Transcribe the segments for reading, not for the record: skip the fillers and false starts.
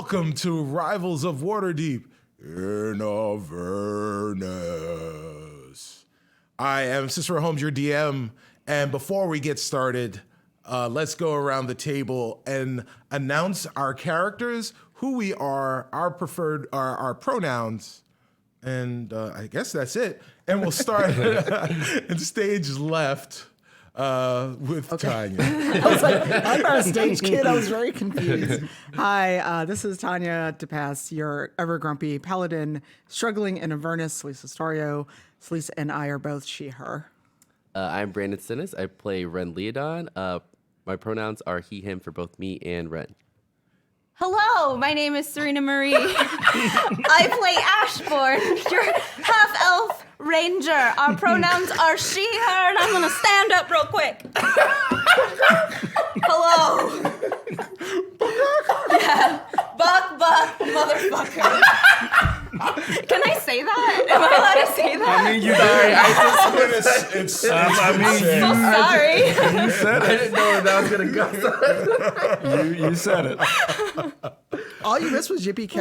welcome to Rivals of Waterdeep in Avernus. I am Cicero Holmes, your DM, and before we get started, let's go around the table and announce our characters, who we are, our preferred, our pronouns, and I guess that's it. And we'll start in stage left. With Tanya. I was like, I'm not a stage kid. I was very confused. Hi, this is Tanya DePass, your ever grumpy paladin, struggling in Avernus. Celisa Storio. Celisa and I are both she, her. I'm Brandon Sinnis. I play Ren Leodon. My pronouns are he, him for both me and Ren. Hello, my name is Serena Marie. I play Ashbourne, your half-elf ranger. Our pronouns are she, her, and I'm gonna stand up real quick. Hello. Yeah, buck, motherfucker. Can I say that? Am I allowed to say that? I mean, you I'm so sorry. You said I it. didn't know where that was gonna go. You said it. All you missed was Yippee Ki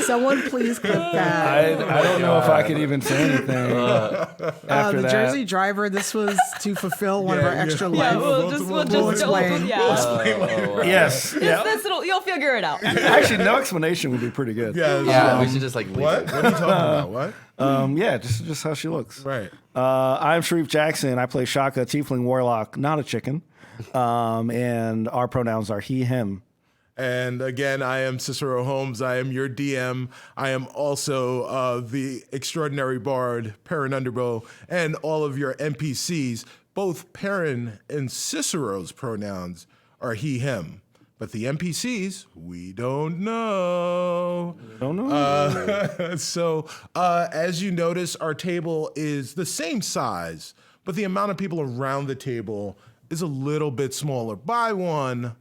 Someone please clip that. I don't know if I could even say anything after The that. Jersey Driver, this was to fulfill one of our extra yeah. life. We'll explain. Yes. Yeah. You'll figure it out. Actually, no explanation would be pretty good. Yeah, we should just like leave What? it. What are you talking about? What? Yeah, just how she looks. Right. I'm Sharif Jackson. I play Shaka, Tiefling Warlock, not a chicken. And our pronouns are he, him. And again, I am Cicero Holmes. I am your DM. I am also the extraordinary bard, Perrin Underbow, and all of your NPCs. Both Perrin and Cicero's pronouns are he, him. But the NPCs, we don't know. Don't know. So as you notice, our table is the same size, but the amount of people around the table is a little bit smaller by one.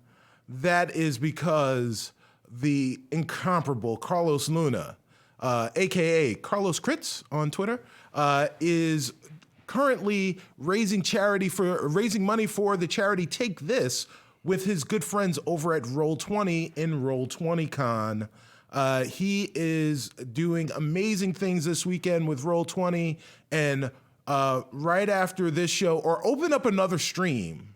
That is because the incomparable Carlos Luna, aka Carlos Crits on Twitter, is currently raising money for the charity Take This with his good friends over at Roll20 in Roll20 Con. He is doing amazing things this weekend with Roll20, and right after this show, or open up another stream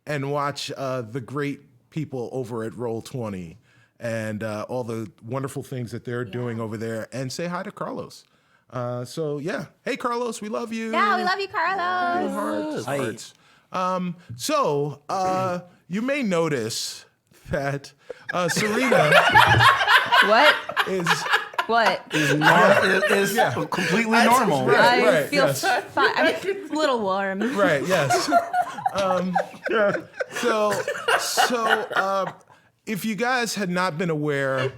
and watch the great people over at Roll20 and all the wonderful things that they're doing over there, and say hi to Carlos. So yeah, hey Carlos, we love you. Yeah, we love you, Carlos. Hearts. You may notice that Serena What? is What? Is completely normal. Right, I feel yes. fine. I'm a little warm. right. Yes. If you guys had not been aware,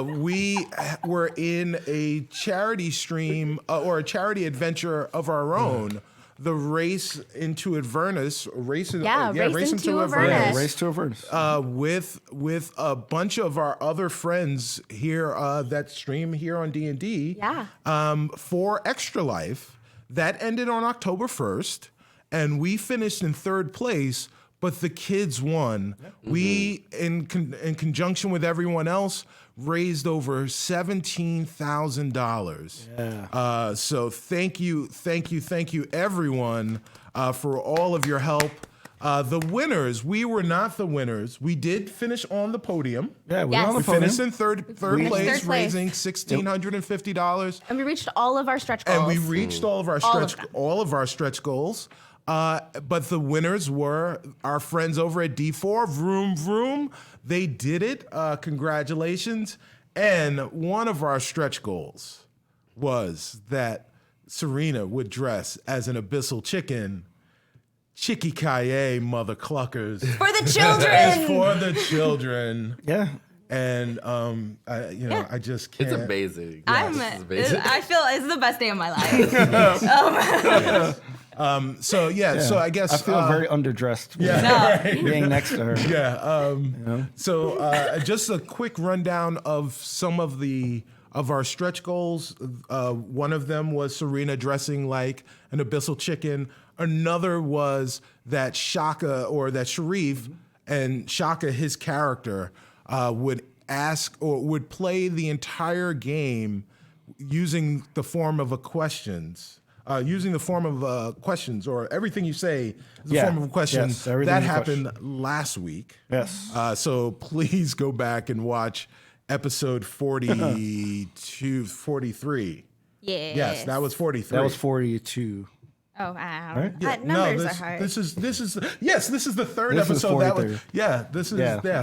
we were in a charity stream or a charity adventure of our own. The Race into Avernus, Race into Avernus. Yeah, race to Avernus. With a bunch of our other friends here that stream here on D&D. Yeah. For Extra Life. That ended on October 1st, and we finished in third place, but the kids won. Mm-hmm. We, in conjunction with everyone else, raised over $17,000. Yeah. So thank you, everyone, for all of your help. The winners, we were not the winners. We did finish on the podium. Yeah, we're Yes. on the We podium. finished in third place, third place. raising $1,650. And we reached all of our stretch goals. And we reached all of our stretch goals. But the winners were our friends over at D4, Vroom Vroom. They did it. Congratulations. And one of our stretch goals was that Serena would dress as an abyssal chicken. Chicky Kaye, mother cluckers. For the children. For the children. Yeah. And I just can't. It's amazing. I feel it's the best day of my life. So I guess I feel very underdressed being next to her. Yeah. So just a quick rundown of some of our stretch goals. One of them was Serena dressing like an abyssal chicken. Another was that Shaka or that Sharif and Shaka, his character, would ask or would play the entire game using the form of a questions. Using the form of questions, or everything you say is a form of a question. Yes, everything that is a happened question. last week. Yes. So please go back and watch episode 42, 43. Yeah. Yes, that was 43. That was 42. Oh, wow. Right? Yeah, Numbers this, are hard. This is yes, this is the third This is episode. That was 43. this is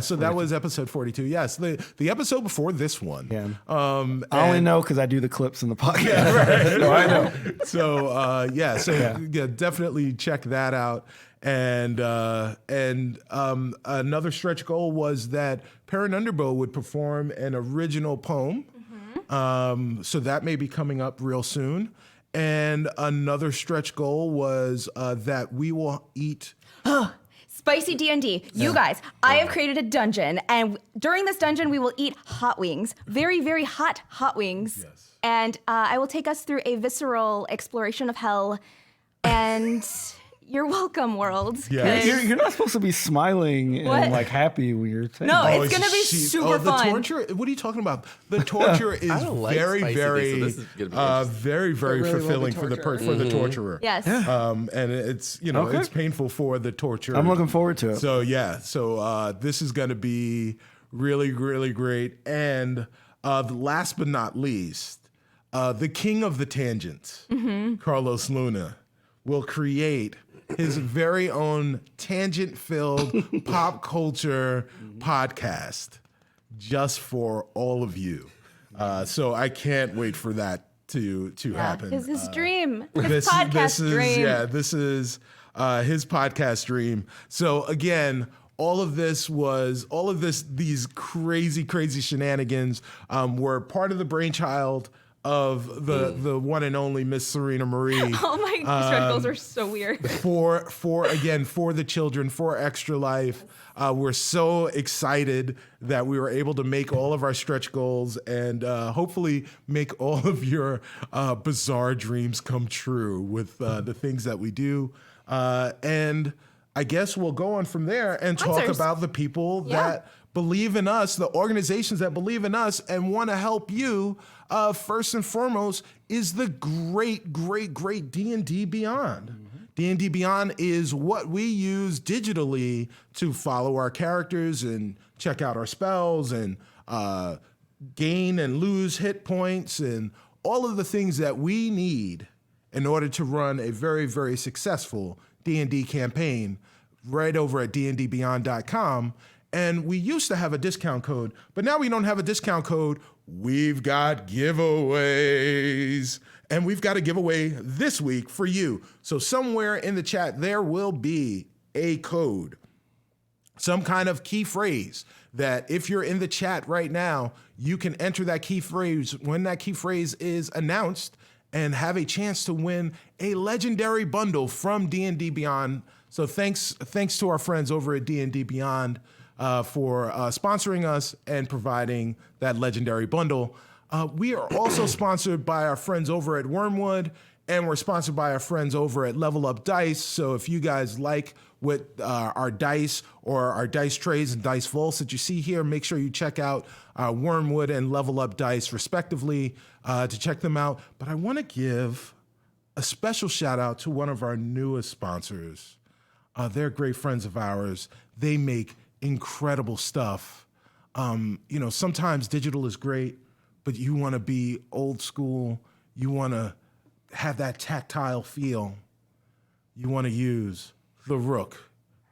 so that was episode 42. Yes, the episode before this one. Yeah. I only know because I do the clips in the podcast. So I know. So definitely check that out. And another stretch goal was that Perrin Underbow would perform an original poem. So that may be coming up real soon. And another stretch goal was that we will eat. Spicy D&D. You guys, I have created a dungeon, and during this dungeon, we will eat hot wings. Very, very hot wings. Yes. And I will take us through a visceral exploration of hell. And you're welcome, world. Yes. 'cause- You're not supposed to be smiling What? and like happy when you're saying No, that. it's gonna be super the fun. torture. What are you talking about? The torture is don't like very, spicy very, things, so this is gonna be interesting. very, very really will be fulfilling for the torture. for the torturer. Yes. And it's Okay. it's painful for the torturer. I'm looking forward to it. So this is going to be really, really great. And last but not least, the king of the tangents, Carlos Luna, will create his very own tangent-filled pop culture podcast just for all of you. So I can't wait for that to happen. His dream. His podcast dream. This is his podcast dream. So again, these crazy shenanigans were part of the brainchild of the one and only Miss Serena Marie. Oh my stretch goals are so weird. For the children, for Extra Life. We're so excited that we were able to make all of our stretch goals and hopefully make all of your bizarre dreams come true with the things that we do. And I guess we'll go on from there and talk Sponsors. about the people that believe in us, the organizations that believe in us and want to help you. First and foremost is the great D&D Beyond. D&D Beyond is what we use digitally to follow our characters and check out our spells and gain and lose hit points and all of the things that we need in order to run a very, very successful D&D campaign right over at dndbeyond.com. And we used to have a discount code, but now we don't have a discount code. We've got giveaways. And we've got a giveaway this week for you. So somewhere in the chat, there will be a code, some kind of key phrase that if you're in the chat right now, you can enter that key phrase when that key phrase is announced and have a chance to win a legendary bundle from D&D Beyond. So thanks to our friends over at D&D Beyond for sponsoring us and providing that legendary bundle. We are also sponsored by our friends over at Wormwood, and we're sponsored by our friends over at Level Up Dice. So if you guys like what our dice or our dice trays and dice vaults that you see here, make sure you check out Wormwood and Level Up Dice respectively to check them out. But I want to give a special shout out to one of our newest sponsors. They're great friends of ours. They make incredible stuff. Sometimes digital is great, but you want to be old school. You want to have that tactile feel. You want to use the Rook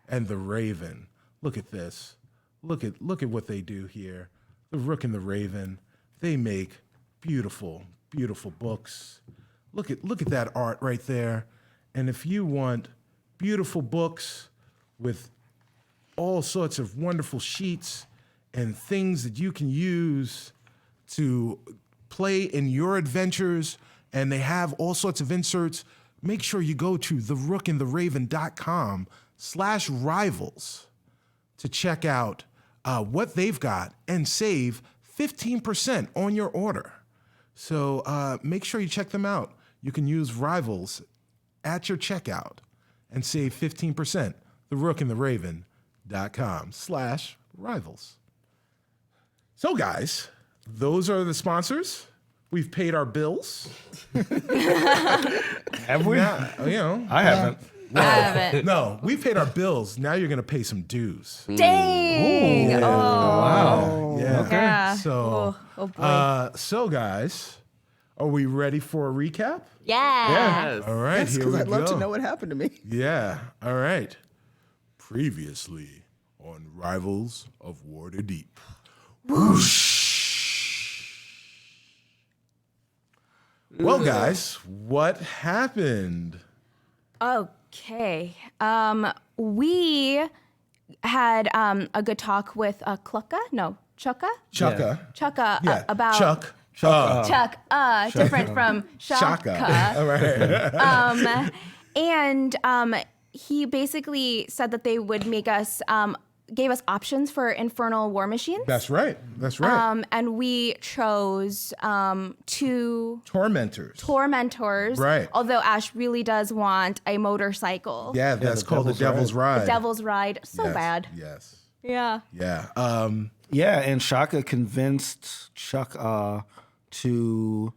and the Raven. Look at this. Look at what they do here. The Rook and the Raven. They make beautiful, beautiful books. Look at that art right there. And if you want beautiful books with all sorts of wonderful sheets and things that you can use to play in your adventures, and they have all sorts of inserts, make sure you go to therookandtheraven.com/rivals to check out what they've got and save 15% on your order. So make sure you check them out. You can use Rivals at your checkout and save 15%. Therookandtheraven.com. waterdeep.com/rivals. So, guys, those are the sponsors. We've paid our bills. Have we? Now, I haven't. I haven't. no, we've paid our bills. Now you're going to pay some dues. Dang. Oh. Wow. Yeah. Yeah. So, Oh boy. so guys, are we ready for a recap? Yeah. Yes. All right, here Because we I'd go. love to know what happened to me. Yeah. All right. Previously on Rivals of Waterdeep. Well, guys, what happened? Okay. We had a good talk with Chukka. Chukka. Chukka Yeah. about Chuck. Chuck. Different from Shaka. Shaka. All right. And he basically said that they would make us gave us options for infernal war machines. That's right. That's right. And we chose two Tormentors. tormentors. Right. Although Ash really does want a motorcycle. Yeah, that's the called the Devil's Devil's Ride. Devil's Ride. So Yes, bad. Yes. Yeah. Yeah. Yeah, and Shaka convinced Chuck to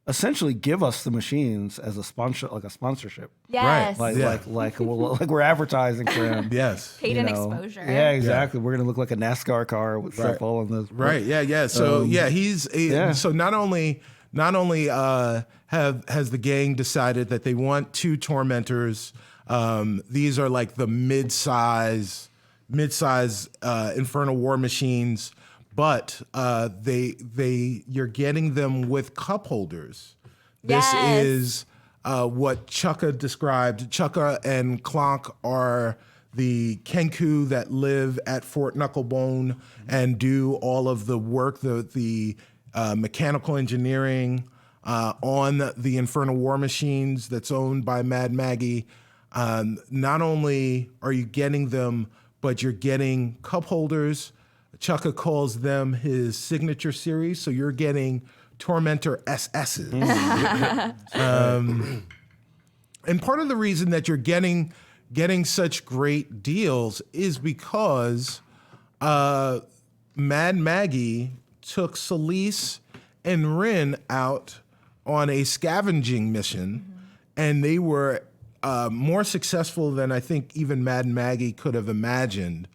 essentially give us the machines as a sponsor, like a sponsorship. Yes. Like, Yeah. like we're advertising for him. Yes. Paid you in know. exposure. Yeah, exactly. We're gonna look like a NASCAR car with stuff all in this. Right. Yeah. Yeah. So yeah. So not only has the gang decided that they want two tormentors. These are like the mid-size infernal war machines, but you're getting them with cup holders. This Yes. is what Chukka described. Chukka and Clonk are the Kenku that live at Fort Knucklebone and do all of the work, the mechanical engineering on the Infernal War Machines that's owned by Mad Maggie. Not only are you getting them, but you're getting cup holders. Chukka calls them his signature series, so you're getting Tormentor SS's. And part of the reason that you're getting such great deals is because Mad Maggie took Celise and Rin out on a scavenging mission, and they were more successful than I think even Mad Maggie could have imagined.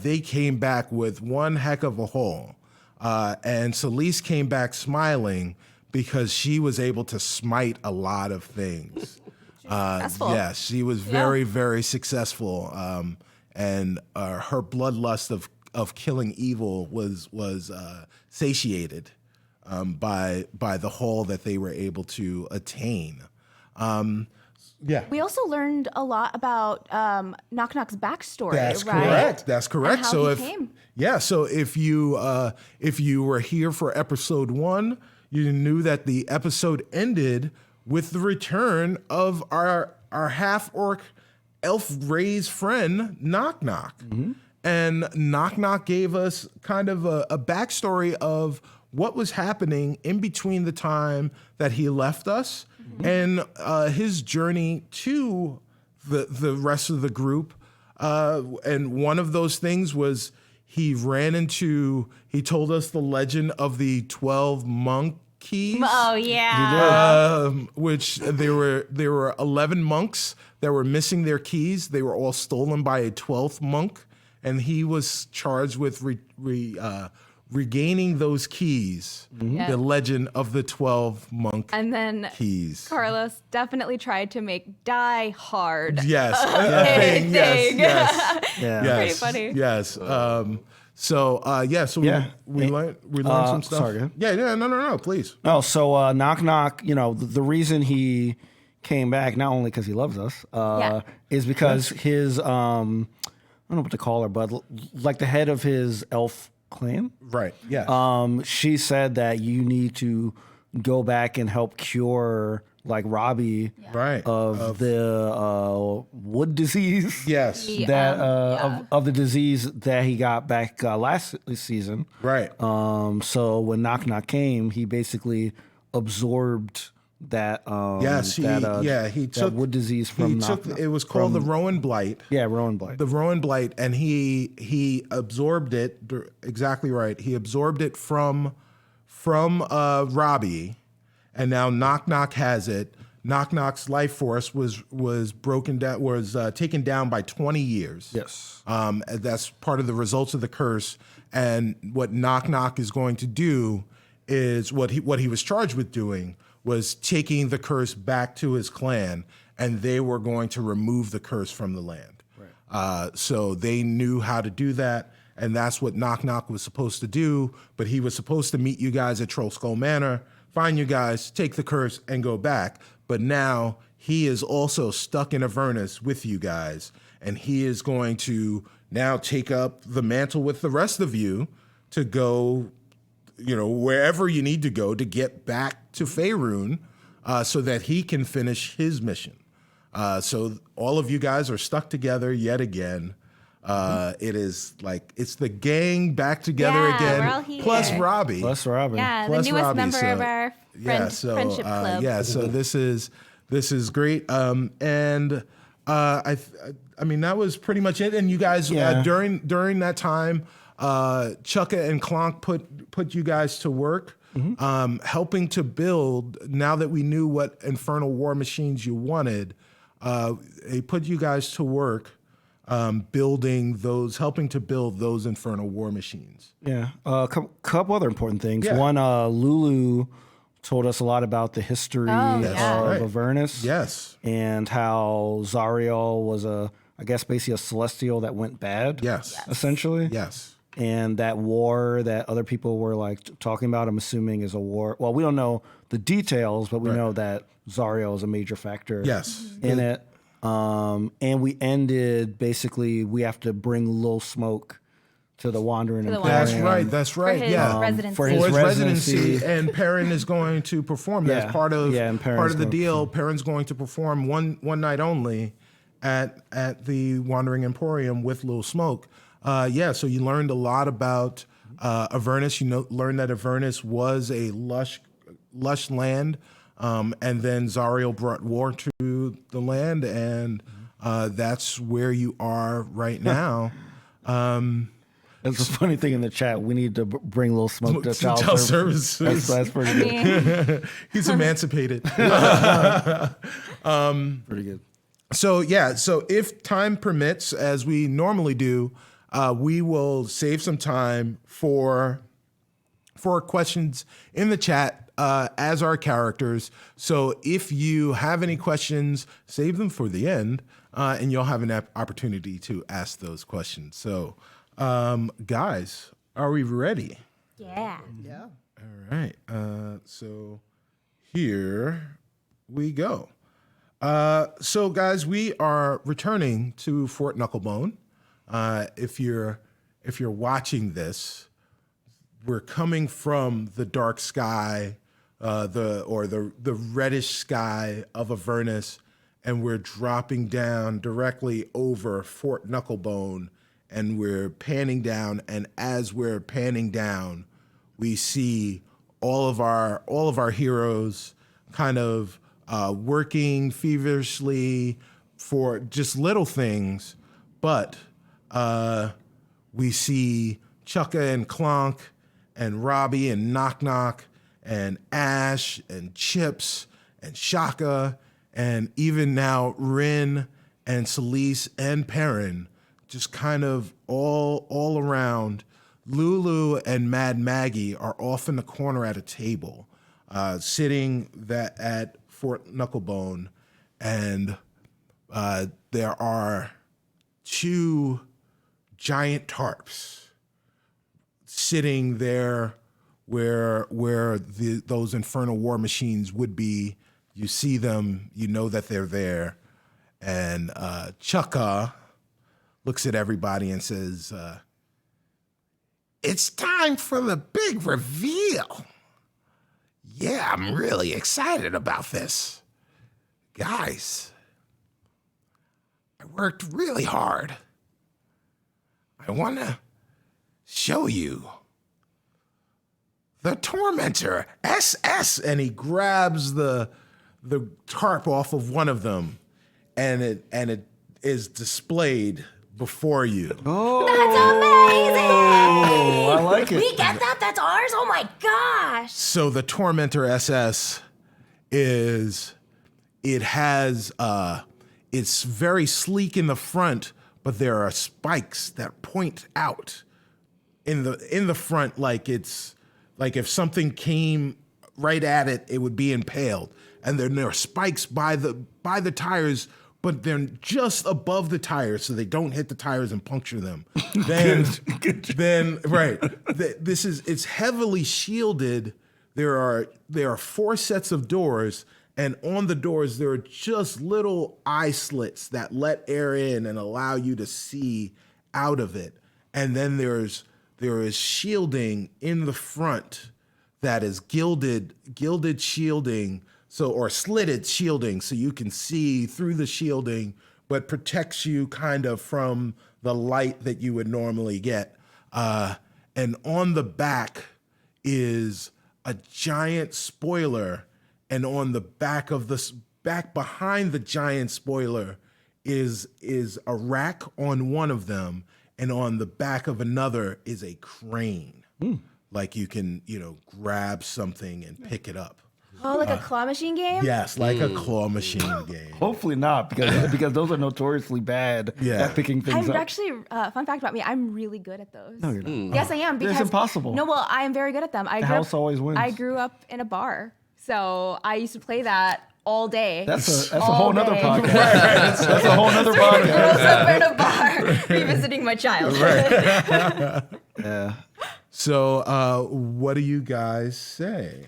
They came back with one heck of a haul. And Celise came back smiling because she was able to smite a lot of things. Successful. Yes, she was very, very successful. And her bloodlust of killing evil was satiated by the haul that they were able to attain. Yeah. We also learned a lot about Knock Knock's backstory. That's right? correct. That's correct. And how so he if came. so if you were here for episode 1, you knew that the episode ended with the return of our half orc elf raised friend Knock Knock. And Knock Knock gave us kind of a backstory of what was happening in between the time that he left us and his journey to the rest of the group. And one of those things was he told us the legend of the 12 monkeys. Oh yeah. Which there were 11 monks that were missing their keys. They were all stolen by a 12th monk, and he was charged with regaining those keys. The legend of the 12 monk And then keys. Carlos definitely tried to make Die Hard. Yes, a thing. thing. Yes, Yeah. yes, Pretty funny. Yes. So we learned some stuff. sorry, go ahead. Yeah. No. Please. No, so Knock Knock, the reason he came back, not only because he loves us, is because his, I don't know what to call her, but like the head of his elf clan, Right. Yeah. she said that you need to go back and help cure like Robbie Right. of the wood disease. Yes. That of the disease that he got back last season. Right. So when Knock Knock came, he basically absorbed that Yes, he that took wood disease he from took it was called the Rowan blight. Yeah, Rowan blight. The Rowan blight, and he absorbed it. Exactly right. He absorbed it from Robbie, and now Knock Knock has it. Knock Knock's life force was broken down, taken down by 20 years. Yes. That's part of the results of the curse. And what Knock Knock is going to do is what he was charged with doing was taking the curse back to his clan, and they were going to remove the curse from the land. Right. So they knew how to do that, and that's what Knock Knock was supposed to do. But he was supposed to meet you guys at Troll Skull Manor, find you guys, take the curse, and go back. But now he is also stuck in Avernus with you guys, and he is going to now take up the mantle with the rest of you to go, wherever you need to go to get back to Faerun, so that he can finish his mission. So all of you guys are stuck together yet again. It is like it's the gang back together again. We're all here. Plus Robbie. Yeah, Plus the newest Robbie, member so- of our friendship club. So this is great. I mean that was pretty much it. And you guys during that time, Chukka and Clonk put you guys to work, helping to build. Now that we knew what infernal war machines you wanted, they put you guys to work. Helping to build those infernal war machines. Yeah. A couple other important things. Yeah. One, Lulu told us a lot about the history of Avernus. Yes. And how Zariel was basically a celestial that went bad. Yes. Essentially. Yes. And that war that other people were talking about, I'm assuming is a war. Well, we don't know the details, but we know that Zariel is a major factor in it. And we ended basically, we have to bring Lil Smoke to the Wandering Emporium. That's right. For his residency. For For his residency. residency, and Perrin is going to perform. That's part of and Perrin's part of the going to deal. Perrin's going to perform one night only at the Wandering Emporium with Lil Smoke. So you learned a lot about Avernus. Learned that Avernus was a lush land, and then Zariel brought war to the land, and that's where you are right now. That's a funny thing in the chat. We need to bring Lil Smoke to Child child services. That's pretty good. He's emancipated. Pretty good. So if time permits, as we normally do, we will save some time for questions in the chat as our characters. So if you have any questions, save them for the end, and you'll have an opportunity to ask those questions. So, guys, are we ready? Yeah. All right. So here we go. So guys, we are returning to Fort Knucklebone. If you're watching this, we're coming from the dark sky, the reddish sky of Avernus, and we're dropping down directly over Fort Knucklebone, and we're panning down. And as we're panning down, we see all of our heroes kind of working feverishly for just little things, but we see Chukka and Clonk and Robbie and Knock Knock and Ash and Chips and Shaka and even now Rin and Celise and Perrin just kind of all around. Lulu and Mad Maggie are off in the corner at a table, sitting at Fort Knucklebone, and there are two giant tarps sitting there where those infernal war machines would be. You see them, you know that they're there, and Chukka looks at everybody and says, "It's time for the big reveal. Yeah, I'm really excited about this. Guys, I worked really hard. I want to show you the Tormentor SS." And he grabs the the tarp off of one of them, and it is displayed before you. That's amazing! Oh, I like it. We get that? That's ours? Oh my gosh! So the Tormentor SS is it's very sleek in the front, but there are spikes that point out in the front, like it's like if something came right at it, it would be impaled. And then there are spikes by the tires, but they're just above the tires, so they don't hit the tires and puncture them. Then right, it's heavily shielded. There are 4 sets of doors, and on the doors there are just little eye slits that let air in and allow you to see out of it. And then there is shielding in the front that is gilded shielding, or slitted shielding, so you can see through the shielding, but protects you kind of from the light that you would normally get. And on the back is a giant spoiler, and on the back behind the giant spoiler is a rack on one of them, and on the back of another is a crane. Like you can, grab something and pick it up. Oh, like a claw machine game? Yes, like a claw machine game. Hopefully not, because those are notoriously bad at picking things I'm up. actually, fun fact about me, I'm really good at those. No, you're not. Yes, I am. Because, impossible. No, well, I am very good at them. The house always wins. I grew up in a bar, so I used to play that all day. That's a all whole nother day. podcast. That's a whole nother podcast. Up in a bar, revisiting my childhood. Yeah. So, what do you guys say?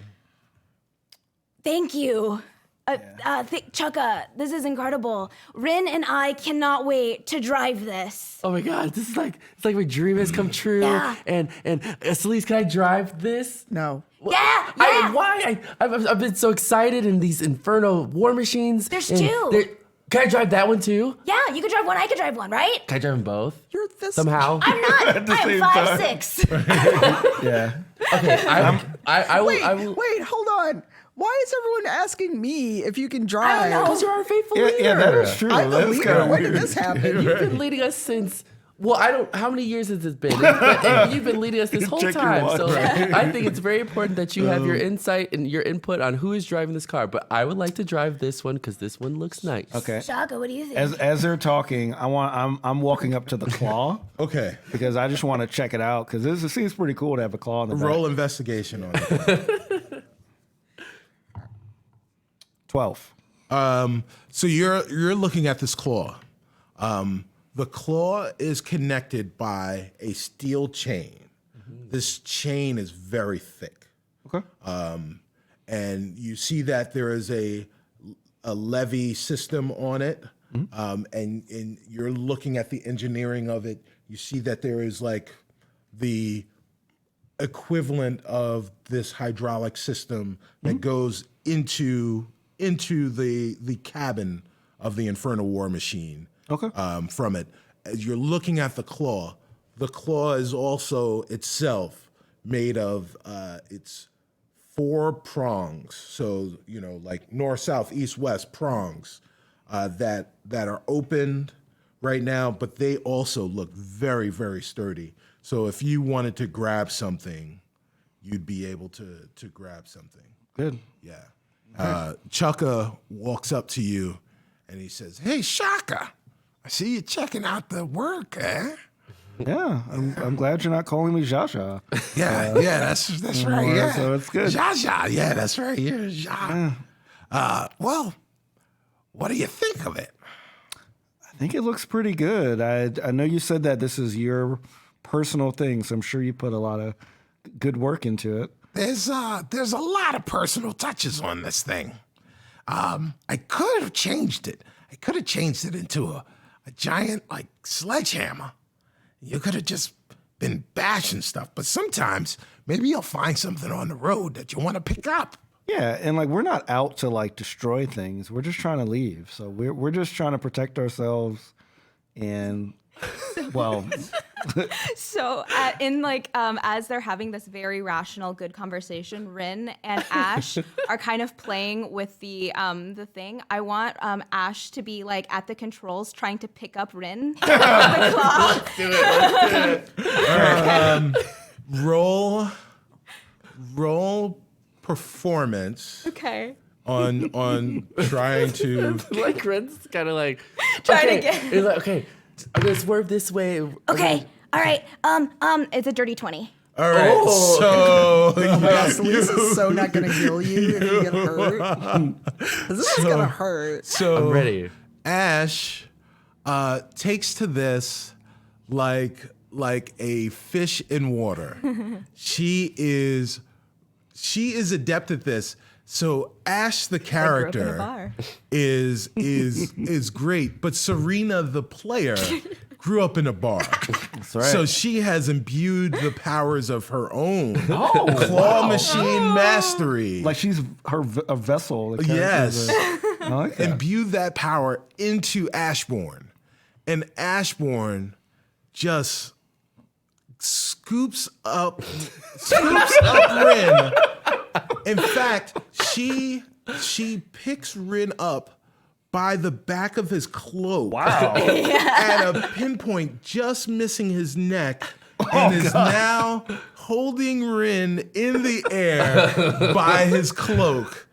Thank you. Chukka, this is incredible. Rin and I cannot wait to drive this. Oh my God, this is it's like my dream has come true. Yeah. And Celeste, can I drive this? No. Yeah, Why? I've been so excited in these Inferno war machines. There's and 2. Can I drive that one too? Yeah, you could drive one, I could drive one, right? Can I drive them both? You're this. Somehow? I'm not. I'm 5'6". Yeah. Okay, I will. Wait, hold on. Why is everyone asking me if you can drive? I don't know. Because you're our faithful leader. Yeah, that is true. I'm the That's leader. kinda When weird. did this happen? You've been leading us since. Well, how many years has it been? And you've been leading us this whole Check your time. watch. So I think it's very important that you have your insight and your input on who is driving this car. But I would like to drive this one because this one looks nice. Okay. Shaka, what do you think? As they're talking, I'm walking up to the claw Okay, because I just want to check it out because it seems pretty cool to have a claw in the back. roll investigation on it. 12. So you're looking at this claw. The claw is connected by a steel chain. This chain is very thick. Okay. And you see that there is a levy system on it. And you're looking at the engineering of it. You see that there is like the equivalent of this hydraulic system that goes into the cabin of the Infernal War Machine. Okay. From it. As you're looking at the claw is also itself made of it's 4 prongs. So, like north, south, east, west prongs that are opened right now, but they also look very, very sturdy. So if you wanted to grab something, you'd be able to grab something. Good. Yeah. Chukka walks up to you and he says, "Hey, Shaka, I see you checking out the work, eh?" Yeah, I'm glad you're not calling me Jaja. Yeah, that's right. Yeah, so it's good. Jaja, yeah, that's right. You're Ja. Well, what do you think of it? I think it looks pretty good. I know you said that this is your personal thing, so I'm sure you put a lot of good work into it. There's a lot of personal touches on this thing. I could have changed it. I could have changed it into a giant like sledgehammer. You could have just been bashing stuff, but sometimes maybe you'll find something on the road that you want to pick up. Yeah, and like we're not out to like destroy things. We're just trying to leave. So we're just trying to protect ourselves and Well, So, as they're having this very rational, good conversation, Rin and Ash are kind of playing with the thing. I want Ash to be like at the controls, trying to pick up Rin. The claw. Roll performance Okay. on trying to. Like Ren's kind of like Trying to okay. get- He's like, okay, I'm gonna swerve this way. Okay. All right. It's a dirty 20. All right, so Yes, Lisa's so not gonna heal you if you get hurt. 'Cause this is gonna hurt. so I'm ready. Ash takes to this like a fish in water. She is adept at this. So Ash the in a character bar. is great, but Serena the player grew up in a bar. that's right. So she has imbued the powers of her own claw machine mastery. like she's a vessel. The character Yes. is I like that. Imbue that power into Ashbourne. And Ashbourne just scoops up Rin. In fact, she picks Rin up by the back of his cloak. Wow. At a pinpoint, just missing his neck, and is now holding Rin in the air by his cloak.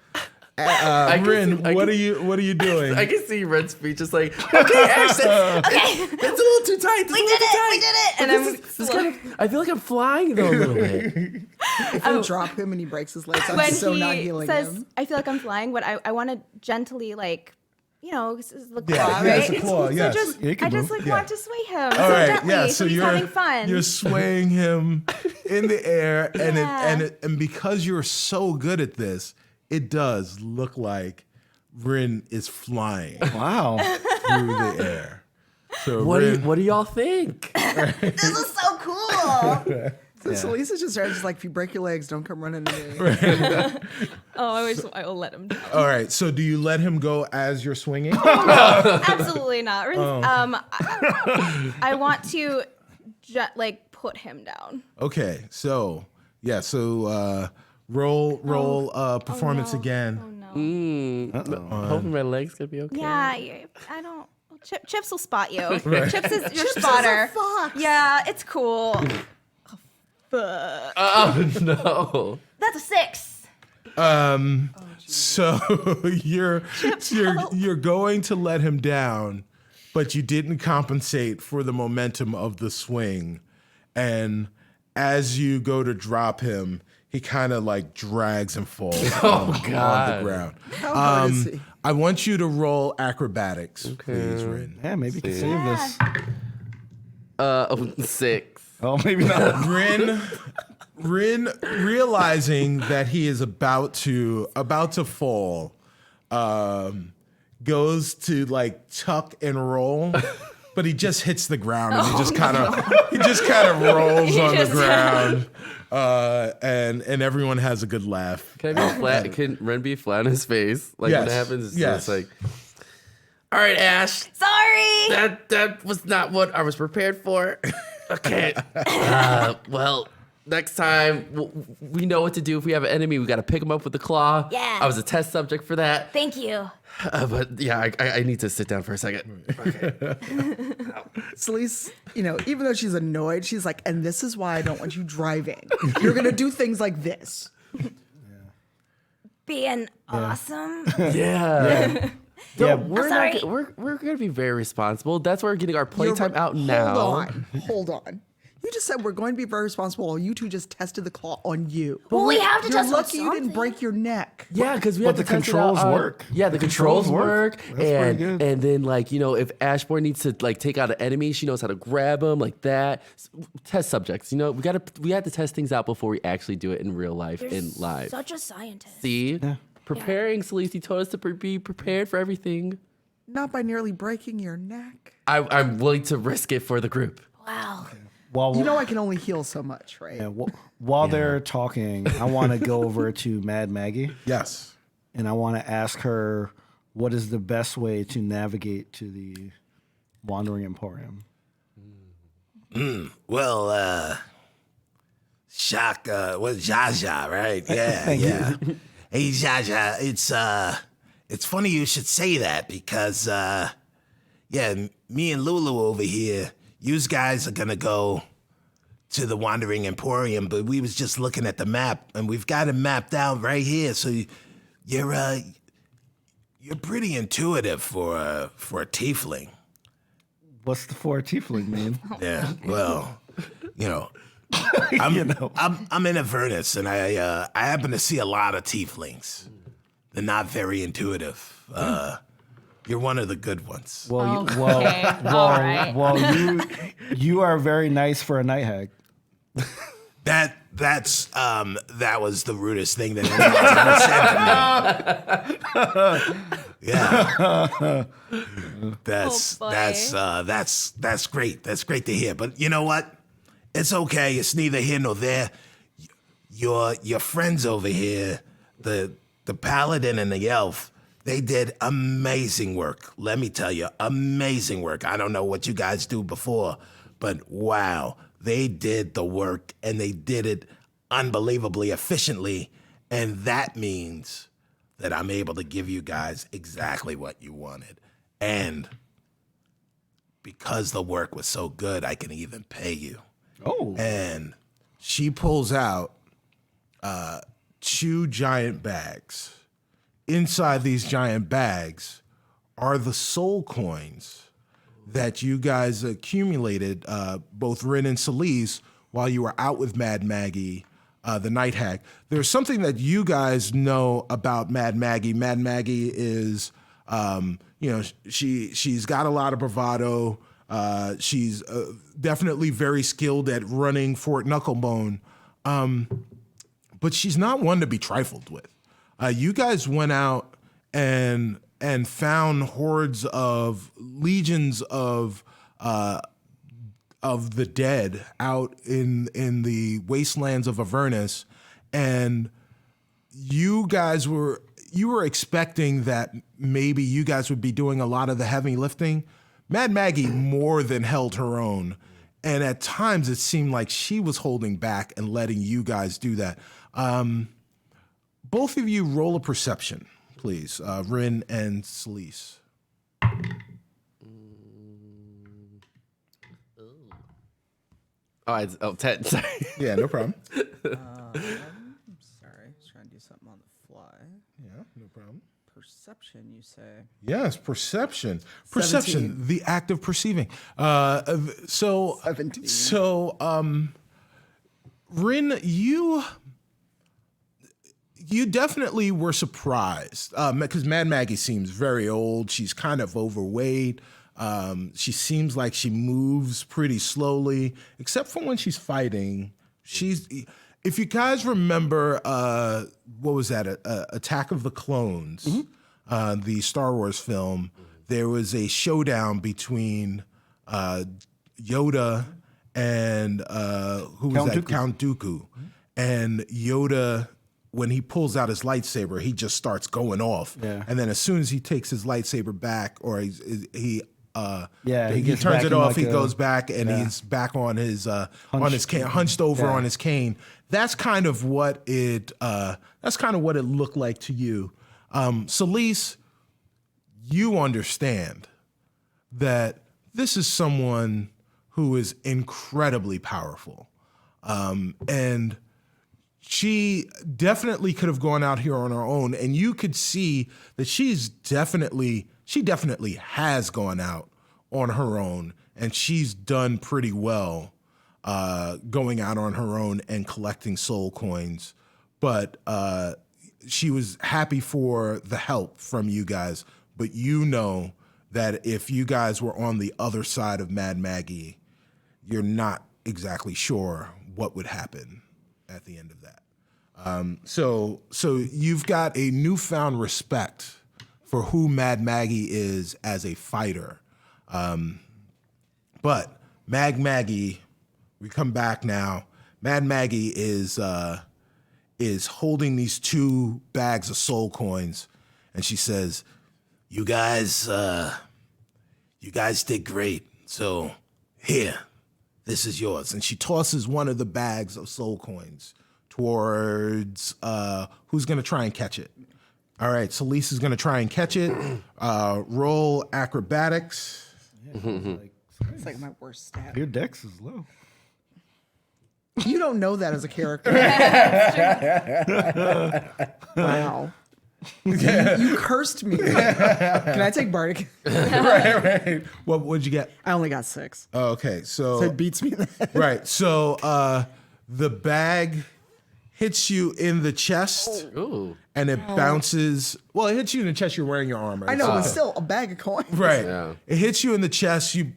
Rin, what are you doing? I can see Ren's speech just like, okay, Ash, that's a little too tight. We did it. And I'm This is kind of, I feel like I'm flying though a little bit. If you drop him and he breaks his legs, I'm when so he not healing says, him. "I feel like I'm flying," what I want to gently this is the claw, Yeah, right? it's a claw, yes. So Yeah, you can I just move. want to sway him All so right, gently, yeah. so So he's having fun. you're swaying him in the air, and Yeah. and because you're so good at this, it does look like Rin is flying Wow. through the air. So What Rin, do y'all think? This is so cool. So Lisa's just like, if you break your legs, don't come running to me. I will let him down. all right. So do you let him go as you're swinging? Absolutely not. I want to put him down. Okay. So yeah. So roll performance again. Oh no. Hoping my legs could be okay. Yeah, I don't. Chips will spot you. Chips is your spotter. Yeah, it's cool. Fuck. Oh no. That's a 6. So you're going to let him down, but you didn't compensate for the momentum of the swing, and as you go to drop him, he kind of like drags and falls on the ground. How hard is he? I want you to roll acrobatics, please, Rin. Yeah, maybe you can save this. 6. Oh, maybe not. Rin, realizing that he is about to fall, goes to like tuck and roll, but he just hits the ground and he just kind of rolls on the ground, and everyone has a good laugh. Can I be flat? Can Ren be flat in his face? Like when it Yes. happens, it's Yes. just like, all right, Ash, Sorry. that was not what I was prepared for. Okay. Well, next time we know what to do. If we have an enemy, we got to pick him up with the claw. Yeah. I was a test subject for that. Thank you. But yeah, I need to sit down for a second. Okay. Celise, even though she's annoyed, she's like, and this is why I don't want you driving. You're going to do things like this. Being awesome. Yeah. Yeah, We're sorry. not, we're gonna be very responsible. That's why we're getting our playtime out Hold now. Hold on. You just said we're going to be very responsible while you two just tested the claw on you. Well, we have to You're test on lucky you didn't something. break your neck. Yeah, because we But have to the test it out controls on- work. Yeah, the controls work, That's pretty good. and then if Ashbourne needs to take out an enemy, she knows how to grab him like that. Test subjects, we have to test things out before we actually do it in real life in live. Such a scientist. See, preparing, Celeste, you told us to be prepared for everything. Not by nearly breaking your neck. I'm willing to risk it for the group. Wow. While, You know I can only heal so much, right? yeah, while they're talking, I want to go over to Mad Maggie Yes. and I want to ask her what is the best way to navigate to the Wandering Emporium. Well, Shock, Jaja, right? Yeah, yeah. Hey, Jaja, it's funny you should say that because, me and Lulu over here, yous guys are gonna go to the Wandering Emporium, but we was just looking at the map, and we've got it mapped out right here, so you're pretty intuitive for a tiefling. What's the for a tiefling mean? Yeah, well, I'm in Avernus, and I happen to see a lot of tieflings. They're not very intuitive. You're one of the good ones. Well, All right. you are very nice for a night hag. That was the rudest thing that anyone's ever said to me. Yeah, that's great. That's great to hear. But you know what? It's okay. It's neither here nor there. Your friends over here, the paladin and the elf, they did amazing work. Let me tell you, amazing work. I don't know what you guys do before, but wow. They did the work, and they did it unbelievably efficiently, and that means that I'm able to give you guys exactly what you wanted. And because the work was so good, I can even pay you. Oh. And she pulls out 2 giant bags. Inside these giant bags are the soul coins that you guys accumulated, both Rin and Celise, while you were out with Mad Maggie, the Night Hag. There's something that you guys know about Mad Maggie. Mad Maggie is, she's got a lot of bravado. She's definitely very skilled at running Fort Knucklebone, but she's not one to be trifled with. You guys went out and found hordes of legions of the dead out in the wastelands of Avernus, and you were expecting that maybe you guys would be doing a lot of the heavy lifting. Mad Maggie more than held her own, and at times it seemed like she was holding back and letting you guys do that. Both of you roll a perception, please, Rin and Celise. Oh, 10. Sorry. Yeah, no problem. Sorry, I was trying to do something on the fly. Yeah, no problem. Perception, you say? Yes, perception. Perception, 17. the act of perceiving. So, 17. Rin, you definitely were surprised because Mad Maggie seems very old. She's kind of overweight. She seems like she moves pretty slowly, except for when she's fighting. If you guys remember, what was that? Attack of the Clones, the Star Wars film. There was a showdown between Yoda and who was Count that? Dooku. Count Dooku. And Yoda, when he pulls out his lightsaber, he just starts going off. Yeah. And then as soon as he takes his lightsaber back, or he gets turns back it in like he a- goes back and he's back on his cane, hunched over on his cane. That's kind of what it looked like to you. Celise, you understand that this is someone who is incredibly powerful. And she definitely could have gone out here on her own, and you could see that she definitely has gone out on her own, and she's done pretty well going out on her own and collecting soul coins. But she was happy for the help from you guys. But you know that if you guys were on the other side of Mad Maggie, you're not exactly sure what would happen at the end of that. So you've got a newfound respect for who Mad Maggie is as a fighter. But Mad Maggie, we come back now. Mad Maggie is holding these 2 bags of soul coins, and she says, "You guys did great. So here, This is yours. And she tosses one of the bags of soul coins towards who's going to try and catch it. All right, so Lisa's going to try and catch it. Roll acrobatics. It's like my worst stat. Your dex is low. You don't know that as a character. Wow. You cursed me. Can I take Bardic? Right. What'd you get? I only got 6. Oh, okay, So it beats me in the head. right. So the bag hits you in the chest, Ooh. and it bounces. Well, it hits you in the chest. You're wearing your armor. I know, but still, a bag of coins. Right. Yeah. It hits you in the chest. You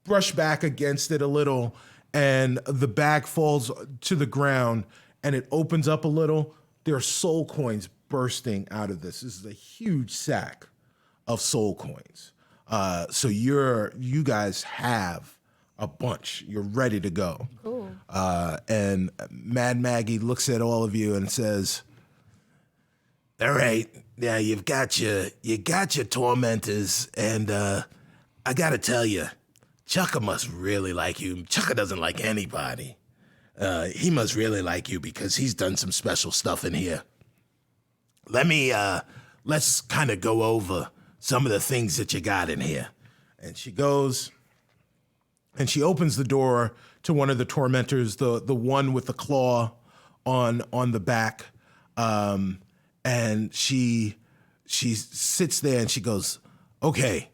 brush back against it a little, and the bag falls to the ground, and it opens up a little. There are soul coins bursting out of this. This is a huge sack of soul coins. So you guys have a bunch. You're ready to go. Cool. And Mad Maggie looks at all of you and says, All right, now you got your tormentors, and I gotta tell you, Chucka must really like you. Chucka doesn't like anybody. He must really like you because he's done some special stuff in here. Let's kind of go over some of the things that you got in here. and she goes and she opens the door to one of the tormentors, the one with the claw on the back, and she sits there and she goes, Okay,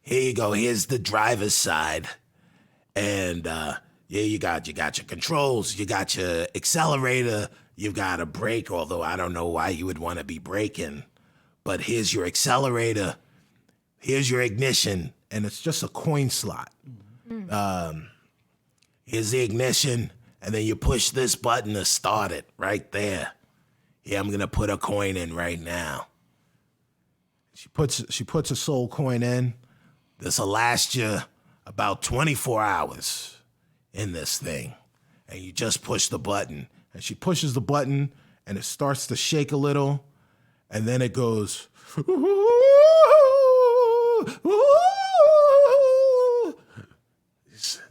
here you go. Here's the driver's side, and you got your controls, you got your accelerator, you've got a brake. Although I don't know why you would want to be braking, but here's your accelerator, here's your ignition, and it's just a coin slot. here's the ignition, and then you push this button to start it right there. Yeah, I'm gonna put a coin in right now. She puts a soul coin in. This'll last you about 24 hours in this thing. And you just push the button. And she pushes the button, and it starts to shake a little, and then it goes.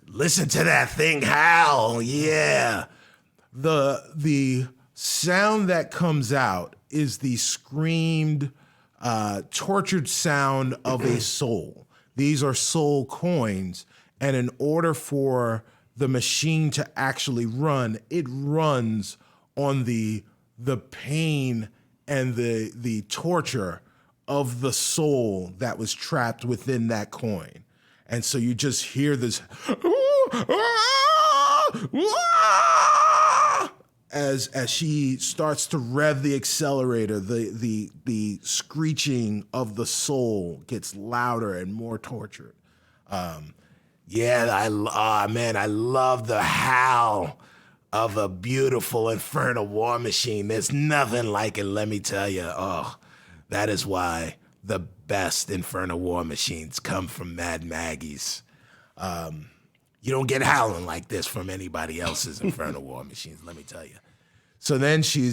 Listen to that thing howl. Yeah. The sound that comes out is the screamed, tortured sound of a soul. These are soul coins, and in order for the machine to actually run, it runs on the pain and the torture of the soul that was trapped within that coin. And so you just hear this as she starts to rev the accelerator, the screeching of the soul gets louder and more tortured. Yeah, I love the howl of a beautiful infernal war machine. There's nothing like it, let me tell you. Oh, that is why the best infernal war machines come from Mad Maggie's. You don't get howling like this from anybody else's infernal war machines, let me tell you. So then she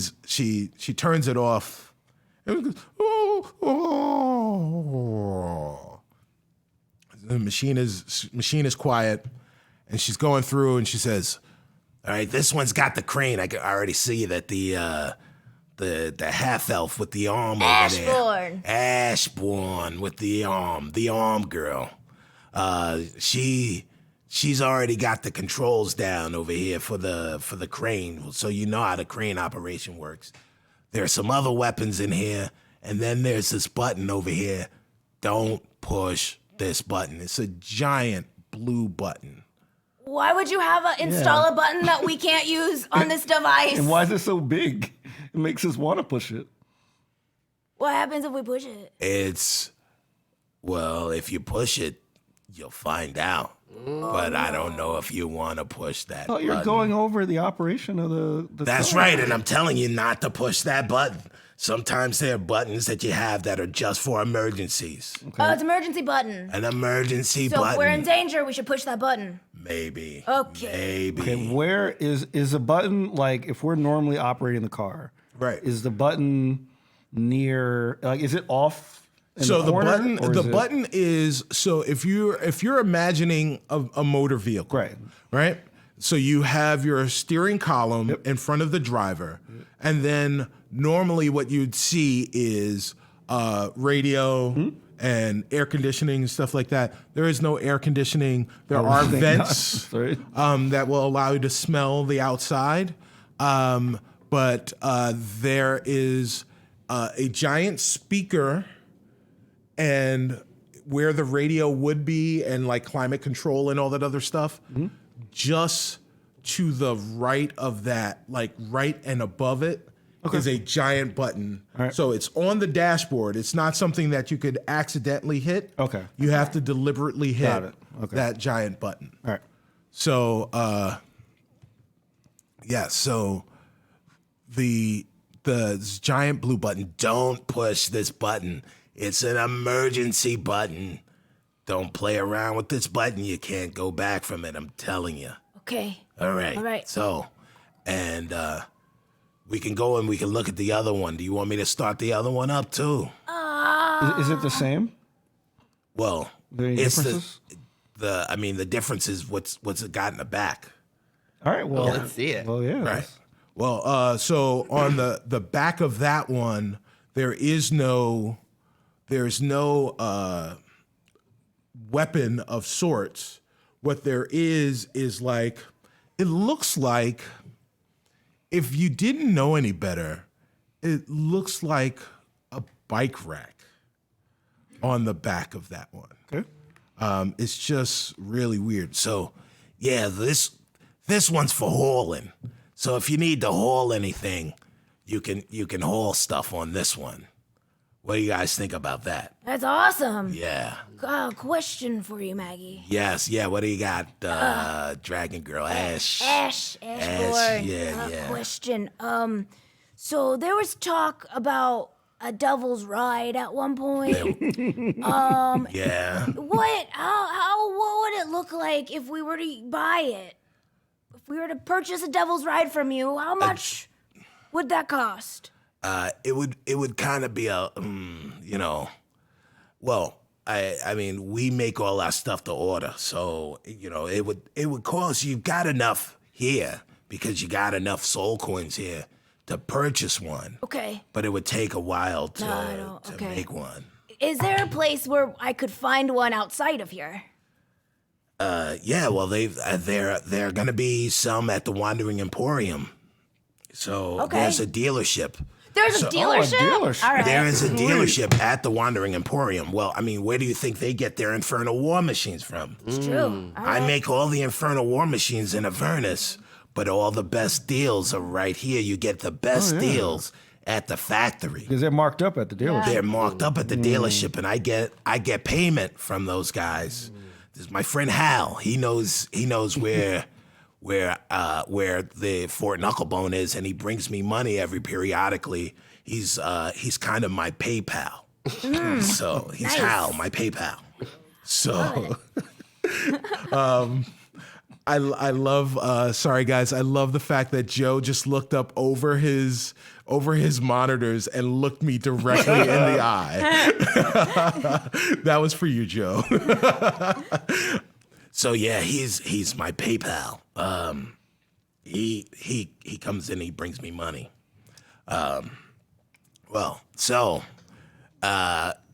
turns it off, and it goes, oh. The machine is quiet, and she's going through, and she says, All right, this one's got the crane. I can already see that the half elf with the arm over there. Ashbourne with the arm girl. She's already got the controls down over here for the crane, so you know how the crane operation works. There are some other weapons in here, and then there's this button over here. Don't push this button. It's a giant blue button. Why would you have install a button that we can't use on this device? And why is it so big? It makes us want to push it. What happens if we push it? If you push it, you'll find out. But I don't know if you want to push that Oh, you're button. going over the operation of the That's tower. right, and I'm telling you not to push that button. Sometimes there are buttons that you have that are just for emergencies. Oh, it's emergency button. An emergency So button. if we're in danger, we should push that button. Maybe. Okay. Maybe. Okay, where is a button, like if we're normally operating the car, Right. is the button near, like is it off So the corner, button, or the is it- button is so if you're imagining a motor vehicle, right? So you have your steering column in front of the driver, and then normally what you'd see is radio and air conditioning and stuff like that. There is no air conditioning. There are thank vents God. Right. that will allow you to smell the outside, but there is a giant speaker. And where the radio would be and like climate control and all that other stuff, just to the right of that, like right and above it, is a giant button. Right. So it's on the dashboard. It's not something that you could accidentally hit. Okay. You have to deliberately hit Got it. Okay. that giant button. All right. So, so the giant blue button, Don't push this button. It's an emergency button. Don't play around with this button. You can't go back from it. I'm telling you. Okay. All right. All right. So, and we can go and we can look at the other one. Do you want me to start the other one up too? Is it the same? Well, Are there any it's differences? the difference is what's it got in the back. All right. Well, Let's see it. Well, yeah. Right. well, so on the back of that one, there's no weapon of sorts. What there is like, it looks like, if you didn't know any better, it looks like a bike rack on the back of that one. Okay. It's just really weird. So, yeah, this one's for hauling. So if you need to haul anything, you can haul stuff on this one. What do you guys think about that? That's awesome. Yeah. Question for you, Maggie. Yes. Yeah. What do you got, Dragon Girl? Ash. Ashbourne. Yeah. Question. So there was talk about a devil's ride at one point. Yeah. What would it look like if we were to buy it? If we were to purchase a devil's ride from you, how much would that cost? It would kind of be a, well, I mean, we make all our stuff to order, so it would cost. You've got enough here because you got enough soul coins here to purchase one. Okay. But it would take a while No, I don't- to okay. make one. Is there a place where I could find one outside of here? Yeah, well, they're gonna be some at the Wandering Emporium. So Okay. there's a dealership. There's a dealership? dealership. All right. There is a dealership at the Wandering Emporium. Well, I mean, where do you think they get their Infernal War machines from? It's true. All I right. make all the Infernal War machines in Avernus, but all the best deals are right here. You get the best deals at the factory. Because they're marked up at the dealership. They're marked up at the dealership, and I get payment from those guys. This is my friend Hal. He knows where the Fort Knucklebone is, and he brings me money every periodically. He's kind of my PayPal. So he's Nice. Hal, my PayPal. So I love. Sorry, guys. I love the fact that Joe just looked up over his monitors and looked me directly in the eye. That was for you, Joe. So yeah, he's my PayPal. He comes in, he brings me money.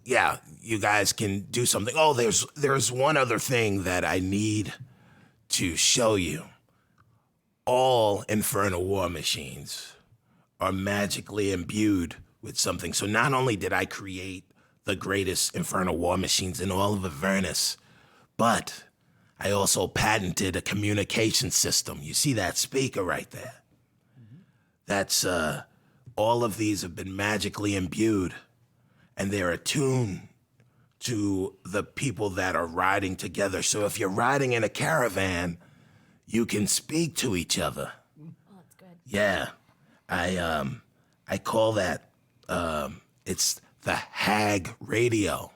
Yeah, you guys can do something. Oh, there's one other thing that I need to show you. All Infernal War machines are magically imbued with something. So not only did I create the greatest Infernal War machines in all of Avernus, but I also patented a communication system. You see that speaker right there? That's, all of these have been magically imbued, and they're attuned to the people that are riding together. So if you're riding in a caravan, you can speak to each other. Oh, that's good. Yeah, I call that, it's the Hag radio.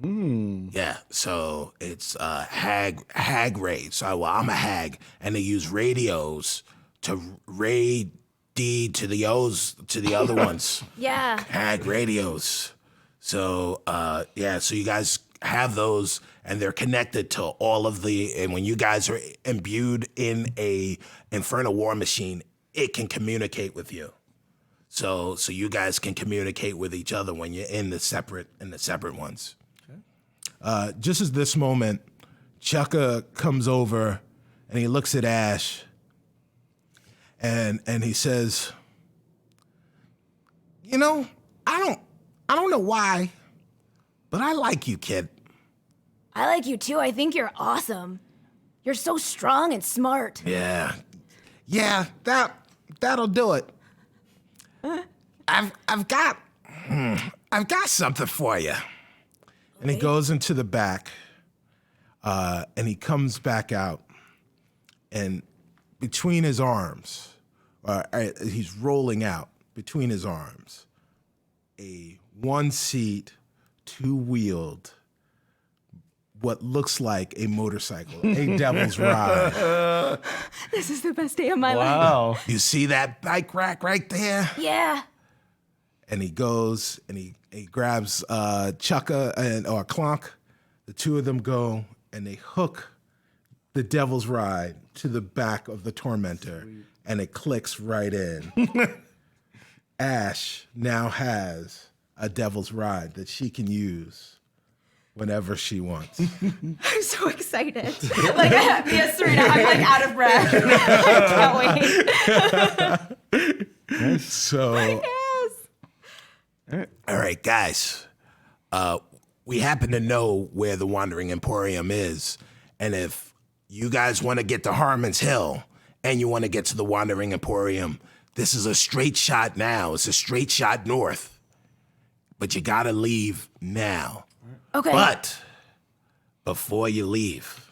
Yeah, so it's hag raid. So I'm a hag, and they use radios to raid deed to the other ones. Yeah. Hag radios. So so you guys have those, and they're connected to all of and when you guys are imbued in a infernal war machine, it can communicate with you. So you guys can communicate with each other when you're in the separate ones. Okay. Just as this moment, Chukka comes over and he looks at Ash and he says, "You know, I don't know why, but I like you, kid." I like you too. I think you're awesome. You're so strong and smart. Yeah, that'll do it. I've got something for you. And he goes into the back, and he comes back out, and between his arms, he's rolling out between his arms, a one-seat, two-wheeled, what looks like a motorcycle, a devil's ride. This is the best day of my life. Wow. You see that bike rack right there? Yeah. And he goes and he grabs Chukka or Clonk. The two of them go and they hook the devil's ride to the back of the tormentor, and it clicks right in. Ash now has a devil's ride that she can use whenever she wants. I'm so excited. Like, yes, Serena, I'm like out of breath. I can't wait. So, Yes. all right, guys. We happen to know where the Wandering Emporium is, and if you guys want to get to Harmon's Hill and you want to get to the Wandering Emporium, this is a straight shot now. It's a straight shot north, but you gotta leave now. Okay. But before you leave,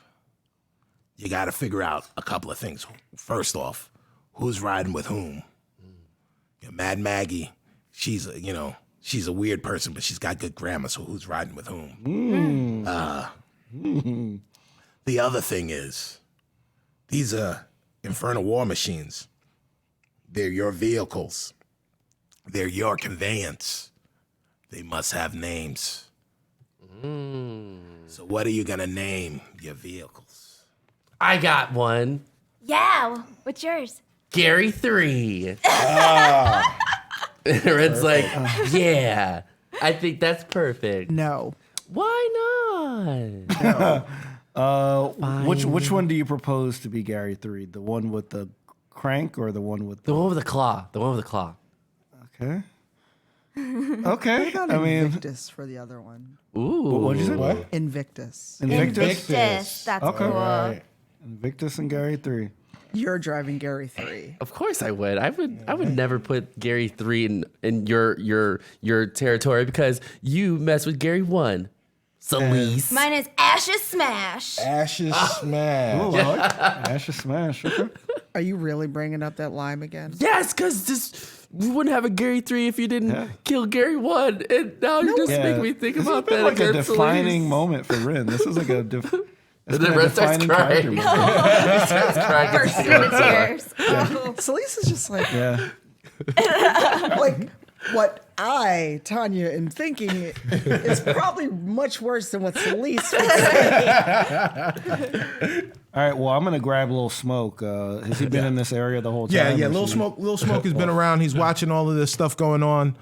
you got to figure out a couple of things. First off, who's riding with whom? Mad Maggie, she's a weird person, but she's got good grammar. So who's riding with whom? The other thing is, these are infernal war machines. They're your vehicles. They're your conveyance. They must have names. So what are you gonna name your vehicles? I got one. Yeah. What's yours? Gary 3. Red's like, yeah, I think that's perfect. No. Why not? Which one do you propose to be Gary 3? The one with the crank or the one with The one with the claw. The one with the claw. Okay. Okay. What about I mean, Invictus for the other one? Ooh. what did you say? What? Invictus. Invictus? That's Okay. cool. Right. Invictus and Gary 3. You're driving Gary 3. Of course I would. I would never put Gary 3 in your territory because you mess with Gary 1. Celise. Mine is Ash's Smash. Ashes smash. Oh, I like Ashes Smash. Okay. Are you really bringing up that lime again? Yes, because we wouldn't have a Gary 3 if you didn't kill Gary 1. And now you just make me think This about has been that like a against defining Celise. moment for Rin. This is like a And then Red starts crying. Starts crying. Burst into tears. Celise is just like, Yeah. like what I, Tanya, am thinking is probably much worse than what Celise would say. All right. Well, I'm gonna grab a little smoke. Has he been in this area the whole time? Yeah. or Little she- Smoke has been around. He's watching all of this stuff going on.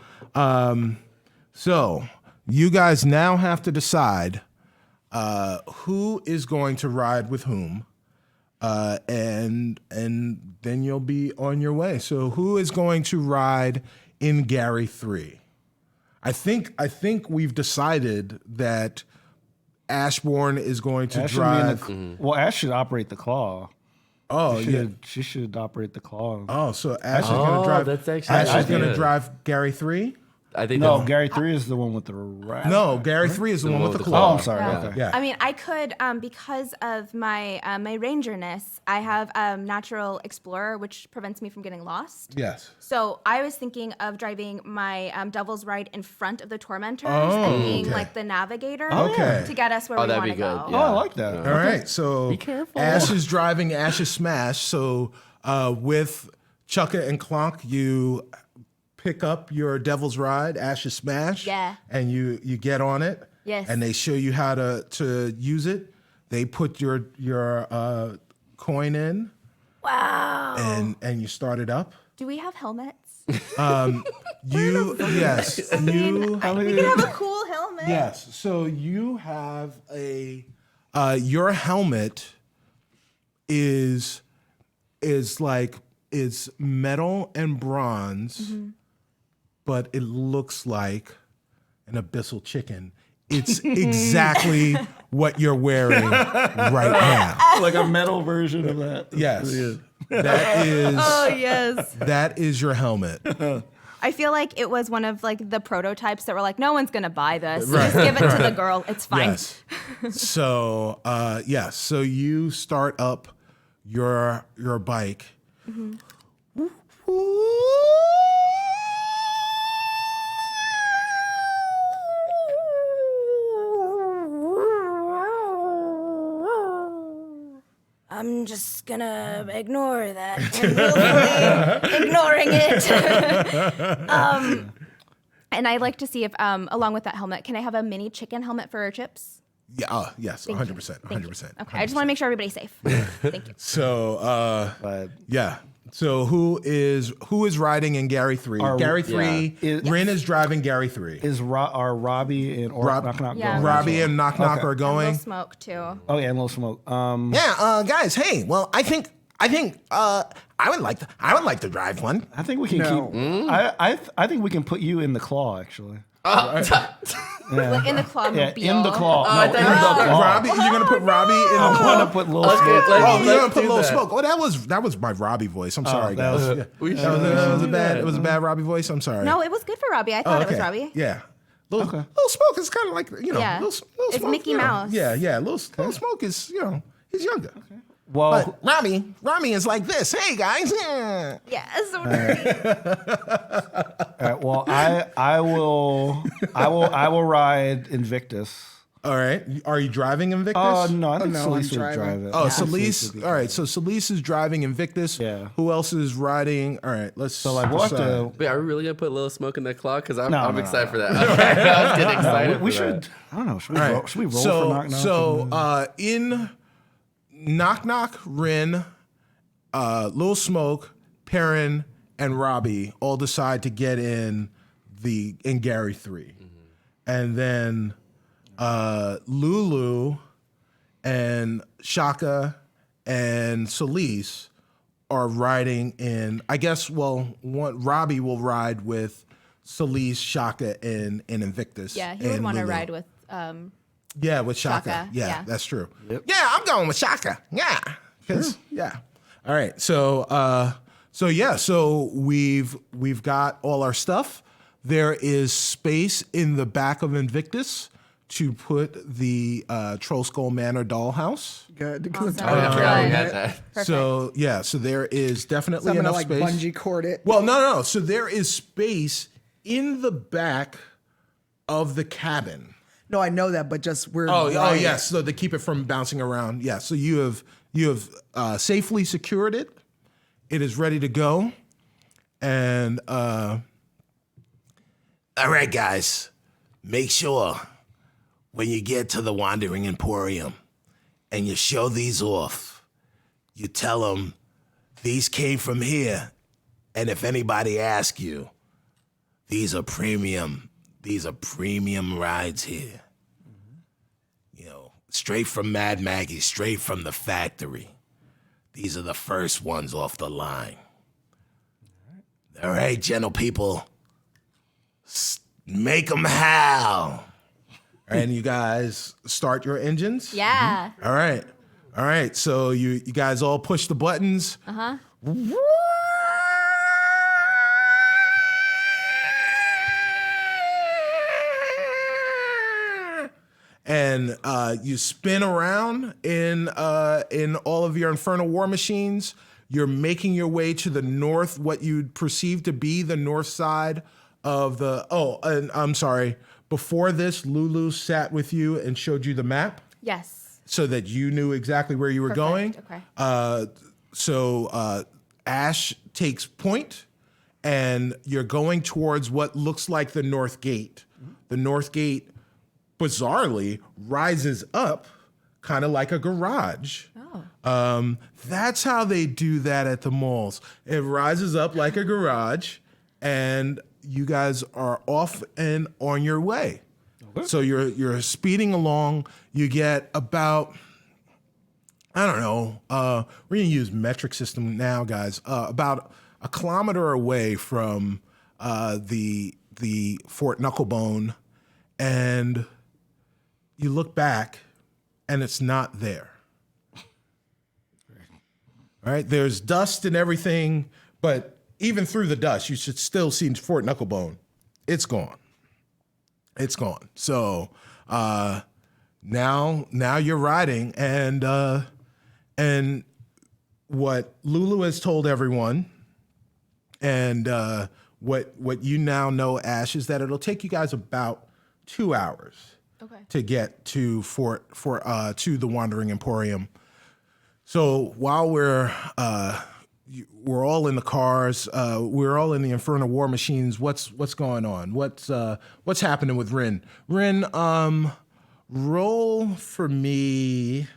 So you guys now have to decide who is going to ride with whom, and then you'll be on your way. So who is going to ride in Gary 3? I think we've decided that Ashbourne is going to Ash should be in drive. Well, Ash should operate the claw. Oh yeah. She should operate the claw. Oh, so Ash is going to drive. that's actually Ash is going to good. drive Gary 3. I think No, that's- Gary 3 is the one with the rat. No, Gary 3 is the one with the Oh, claw. I'm sorry. Yeah. Okay. Yeah. I mean, I could, because of my my rangerness, I have natural explorer, which prevents me from getting lost. Yes. So I was thinking of driving my devil's ride in front of the tormentors Oh, and being okay. like the navigator Okay. to get us where Oh, we that'd want be to good, go. Oh, yeah. I like that. All right. So Be careful. Ash is driving Ash's Smash. So with Chukka and Clonk, you pick up your Devil's Ride, Ash's Smash. Yeah. And you get on it. Yes. And they show you how to use it. They put your coin in. Wow. And you start it up. Do we have helmets? You yes. You We can have a cool helmet. yes. So you have your helmet is metal and bronze, but it looks like an abyssal chicken. It's exactly what you're wearing right now. Like a metal version of that. Yes. That is Oh yes. that is your helmet. I feel like it was one of like the prototypes that were like, no one's gonna buy this. So just give it to the girl. It's fine. Yes. So so you start up your bike. I'm just gonna ignore that. I'm willfully ignoring it. And I'd like to see if, along with that helmet, can I have a mini chicken helmet for chips? Yeah, yes, 100%, Thank you. 100%. Okay, I just want to make sure everybody's safe. Thank you. So, But yeah. So who is riding in Gary 3? Gary 3, yeah. Rin is driving Gary 3. is are Robbie and Knock Knock Yeah. going? Robbie and Knock Knock are Little going. smoke too. Oh yeah, and Little Smoke. Yeah, guys. Hey, well, I think I would like to drive one. I think we can keep. I think we can put you in the claw actually. Like in the club. Yeah, in the claw. No, in the Robbie, claw. you're gonna put Robbie in the I want to put Little Smoke. Oh, you're gonna put do Little that. Smoke. Oh, that was my Robbie voice. I'm sorry, that guys. was- Yeah. We That was a bad. It was a bad Robbie voice. I'm sorry. No, it was good for Robbie. I thought it was Robbie. Yeah. Little Smoke is kind of like Yeah. Little It's Smoke, Mickey you know. Mouse. Yeah. Little Smoke is he's younger. Well, But Robbie is like this. Hey guys. Yeah, so dirty. all right, well, I will ride Invictus. All right. Are you driving Invictus? No, I think no, Celeste I'm would drive driving. it. Oh, Yeah. Celeste. All right. So Celeste is driving Invictus. Yeah. Who else is riding? All right. Let's. So like we'll have to. Wait, are we really gonna put Little Smoke in that claw? Because I'm No. excited for that. Okay, I was getting excited. We for should. that. I don't know. Should we All right. roll? Should we roll so, for Knock Knock? So in Knock Knock, Rin, Lil Smoke, Perrin, and Robbie all decide to get in Gary 3. And then Lulu and Shaka and Celeste are riding in, I guess, Robbie will ride with Celeste, Shaka, and Invictus. Yeah, he would and want to Lulu. ride with. Yeah, with Shaka. Shaka, Yeah, yeah. that's true. Yeah, I'm going with Shaka. Yeah. 'Cause- yeah. All right. So we've got all our stuff. There is space in the back of Invictus to put the Troll Skull Manor dollhouse. Good. Oh, yeah, I forgot we had that. So so there is definitely So I'm gonna enough like space. bungee cord it. Well, no. So there is space in the back of the cabin. No, I know that, but just we're. Oh, riding yes. So to keep it from bouncing around. Yeah. So you have safely secured it. It is ready to go. And All right, guys. Make sure when you get to the Wandering Emporium and you show these off, you tell them these came from here. And if anybody asks you, these are premium rides here. You know, straight from Mad Maggie, straight from the factory. These are the first ones off the line. All right, gentle people. Make them howl. and you guys start your engines. Yeah. All right. All right. So you guys all push the buttons. And you spin around in all of your infernal war machines. You're making your way to the north, what you'd perceive to be the north side of the. Oh, and I'm sorry. Before this, Lulu sat with you and showed you the map Yes. so that you knew exactly where you were going. Okay. So Ash takes point, and you're going towards what looks like the North Gate. The North Gate, bizarrely, rises up kind of like a garage. That's how they do that at the malls. It rises up like a garage, and you guys are off and on your way. So you're speeding along. You get about, I don't know, we're gonna use metric system now, guys. About a kilometer away from the Fort Knucklebone, and you look back, and it's not there. All right, there's dust and everything, but even through the dust, you should still see Fort Knucklebone. It's gone. It's gone. So now you're riding, and what Lulu has told everyone, and what you now know, Ash, is that it'll take you guys about 2 hours to get to to the Wandering Emporium. So while we're all in the cars, we're all in the Infernal War Machines. What's going on? What's happening with Rin? Rin, roll for me.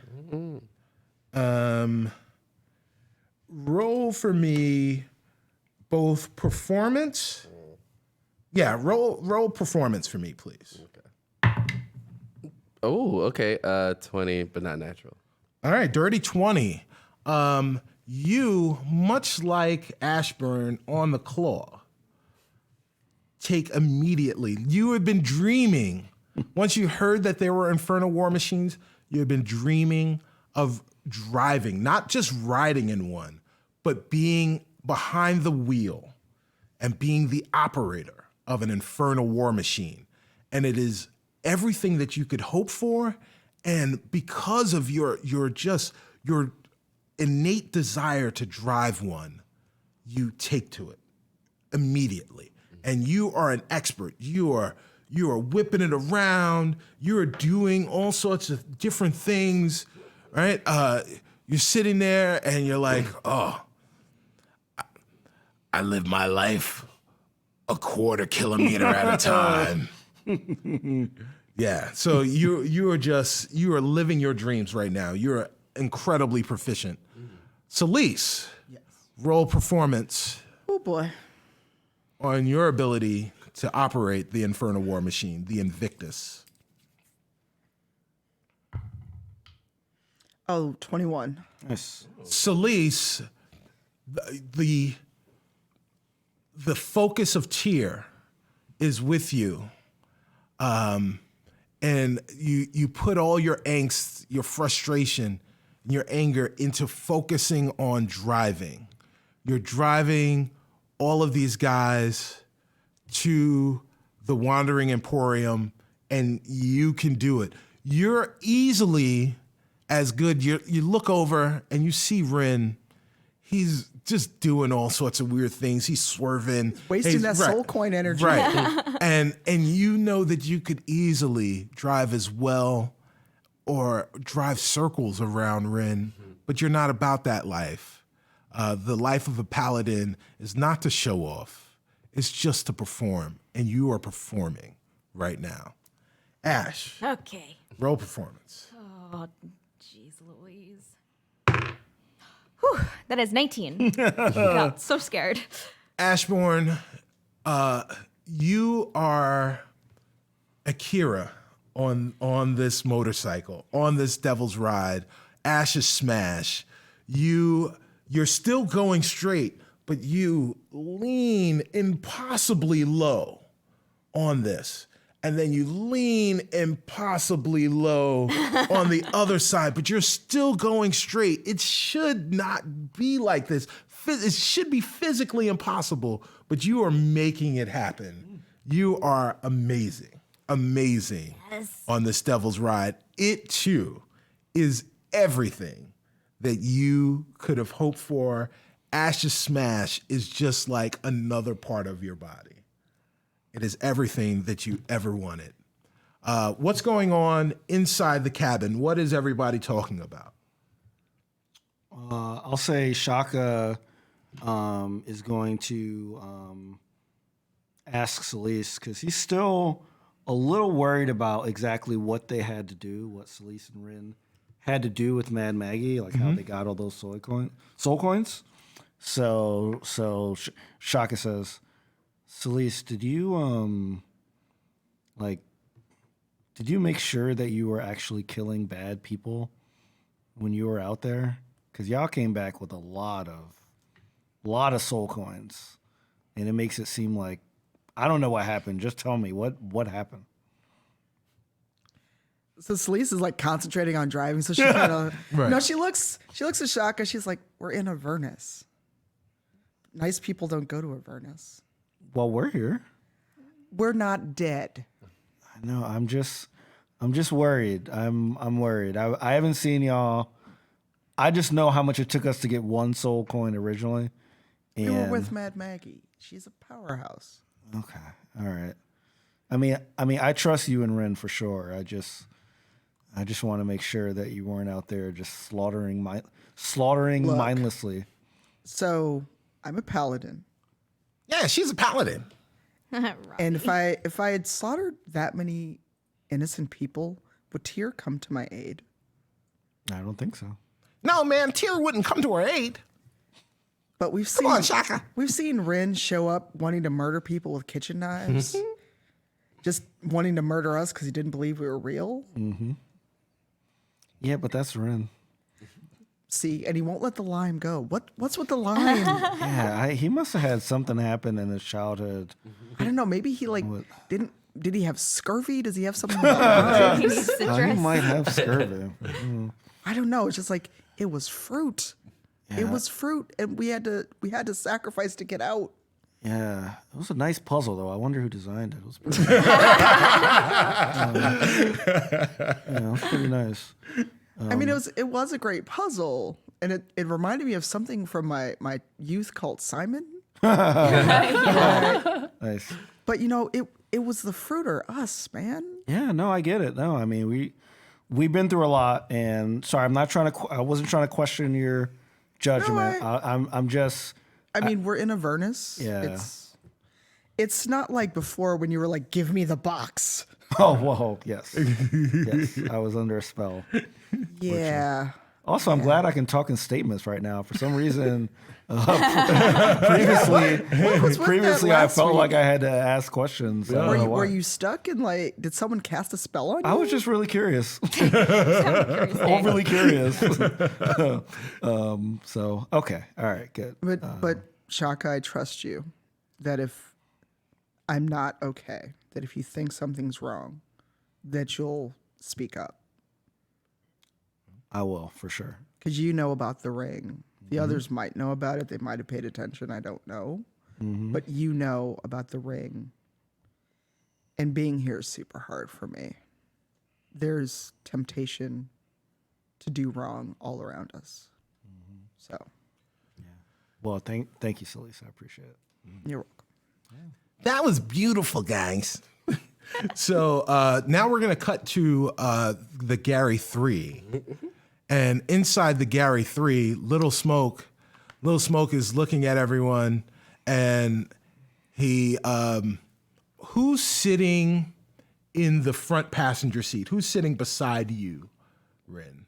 Roll for me both performance. Yeah, roll performance for me, please. Oh, okay. 20, but not natural. All right, dirty 20. You, much like Ashburn on the claw, take immediately. You had been dreaming. Once you heard that there were Infernal War Machines, you had been dreaming of driving, not just riding in one, but being behind the wheel and being the operator of an Infernal War Machine. And it is everything that you could hope for. And because of your innate desire to drive one, you take to it immediately. And you are an expert. You are whipping it around. You are doing all sorts of different things, right? You're sitting there and you're like, oh, I live my life a quarter kilometer at a time. Yeah, so you are living your dreams right now. You're incredibly proficient. Celise, roll performance Oh boy. on your ability to operate the Infernal War Machine, the Invictus. Oh, 21. Nice. Celise, the focus of Tyr is with you. And you put all your angst, your frustration, your anger into focusing on driving. You're driving all of these guys to the Wandering Emporium, and you can do it. You're easily as good. You look over and you see Rin. He's just doing all sorts of weird things. He's swerving. Wasting that soul coin energy. Right. and you know that you could easily drive as well or drive circles around Rin, but you're not about that life. The life of a paladin is not to show off. It's just to perform, and you are performing right now. Ash, Okay. roll performance. Oh, jeez Louise. Whew, that is 19. Got so scared. Ashbourne, you are Akira on this motorcycle, on this devil's ride, Ash's Smash. You're still going straight, but you lean impossibly low on this. And then you lean impossibly low on the other side, but you're still going straight. It should not be like this. It should be physically impossible, but you are making it happen. You are amazing, amazing on this devil's ride. It too is everything that you could have hoped for. Ash's Smash is just like another part of your body. It is everything that you ever wanted. What's going on inside the cabin? What is everybody talking about? I'll say Shaka is going to ask Celise, because he's still a little worried about exactly what they had to do, what Celise and Rin had to do with Mad Maggie, like how they got all those soul coins. So Shaka says, Celise, did you make sure that you were actually killing bad people when you were out there? Because y'all came back with a lot of soul coins, and it makes it seem like I don't know what happened. Just tell me what happened. So Celise is like concentrating on driving, so she kind of Right. no. She looks at Shaka. She's like, "We're in Avernus. Nice people don't go to Avernus. Well, we're here. We're not dead." I know. I'm just worried. I'm worried. I haven't seen y'all. I just know how much it took us to get one soul coin originally. And You were with Mad Maggie. She's a powerhouse. okay, all right. I mean, I trust you and Ren for sure. I just want to make sure that you weren't out there just slaughtering Look. mindlessly. So I'm a paladin, Yeah, she's a paladin. and if I had slaughtered that many innocent people, would Tyr come to my aid? I don't think so. No, man, Tyr wouldn't come to her aid. But we've Come seen on, Shaka. we've seen Rin show up wanting to murder people with kitchen knives, just wanting to murder us because he didn't believe we were real. Yeah, but that's Ren. See, and he won't let the lime go. What's with the lime? Yeah, he must have had something happen in his childhood. I don't know. Maybe he like did he have scurvy? Does he have something about lime? He needs He citrus. might have scurvy. I don't know. It's just like it was fruit. It was fruit, and we had to sacrifice to get out. Yeah, it was a nice puzzle though. I wonder who designed it. It was pretty, it was pretty nice. I mean, it was a great puzzle, and it reminded me of something from my youth called Simon. Nice. But you know, it was the fruit or us, man. Yeah, no, I get it. No, I mean we've been through a lot, and sorry, I wasn't trying to question your judgment. No, I'm just. I mean, we're in Avernus. Yeah. It's not like before when you were like, "Give me the box." Oh, whoa, yes, yes, I was under a spell. Yeah. Also, I'm glad I can talk in statements right now. For some reason, previously I last felt week? like I had to ask questions. I don't know why. Were you stuck in like? Did someone cast a spell on you? I was just really curious, overly curious. So okay, all right, good. But Shaka, I trust you that if I'm not okay, that if you think something's wrong, that you'll speak up I will for sure. because you know about the ring. The others might know about it. They might have paid attention. I don't know, but you know about the ring. And being here is super hard for me. There's temptation to do wrong all around us. So Well, thank you, Celise. I appreciate it. you're welcome. That was beautiful, guys. So now we're going to cut to the Gary 3. And inside the Gary 3, Little Smoke is looking at everyone, and he, who's sitting in the front passenger seat? Who's sitting beside you, Rin?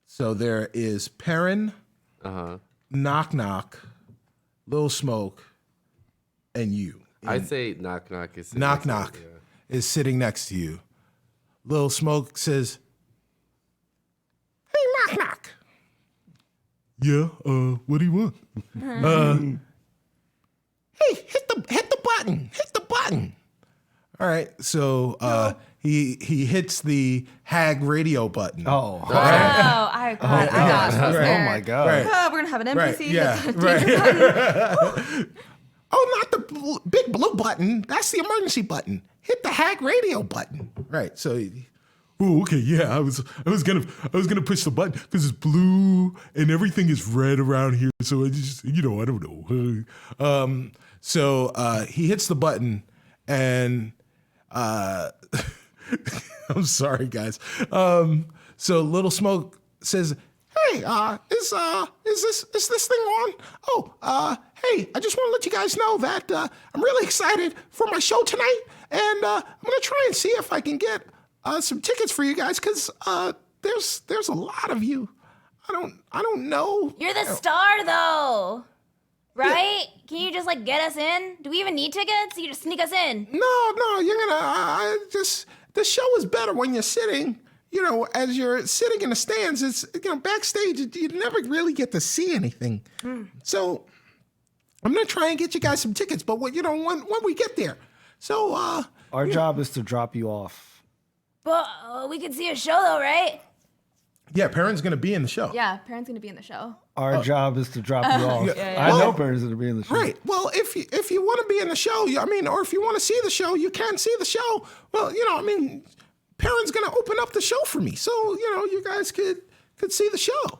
So there is Perrin, Knock Knock, Little Smoke, and you. I'd say Knock Knock is sitting Knock next to Knock me, is sitting next to you. Little Smoke says, "Hey, Knock Knock." Yeah, what do you want? Hey, hit the button. Hit the button. All right, so he hits the Hag radio button. Oh, I got this. oh my God. Right. Oh, we're gonna have an Right, NPC. yeah, right. Oh, not the big blue button. That's the emergency button. Hit the Hag radio button. Right. So, oh, okay, yeah. I was gonna push the button because it's blue and everything is red around here. So I just, I don't know. So he hits the button and I'm sorry, guys. So Little Smoke says, hey, is this thing on? Oh, hey, I just want to let you guys know that I'm really excited for my show tonight, and I'm gonna try and see if I can get some tickets for you guys, because there's a lot of you. I don't know. You're the star, though. Right? Can you just, like, get us in? Do we even need tickets? You just sneak us in. No, you're gonna the show is better when you're sitting. You know, as you're sitting in the stands, it's, you know, backstage, you never really get to see anything. So I'm gonna try and get you guys some tickets, but when we get there. So Our job is to drop you off. But we could see a show, though, right? Yeah, Perrin's gonna be in the show. Yeah, Perrin's gonna be in the show. Our job is to drop you off. yeah. I know Well, Perrin's going to be in the show. right. Well, if you want to be in the show, or if you want to see the show, you can see the show. Well, Perrin's gonna open up the show for me, so you guys could see the show.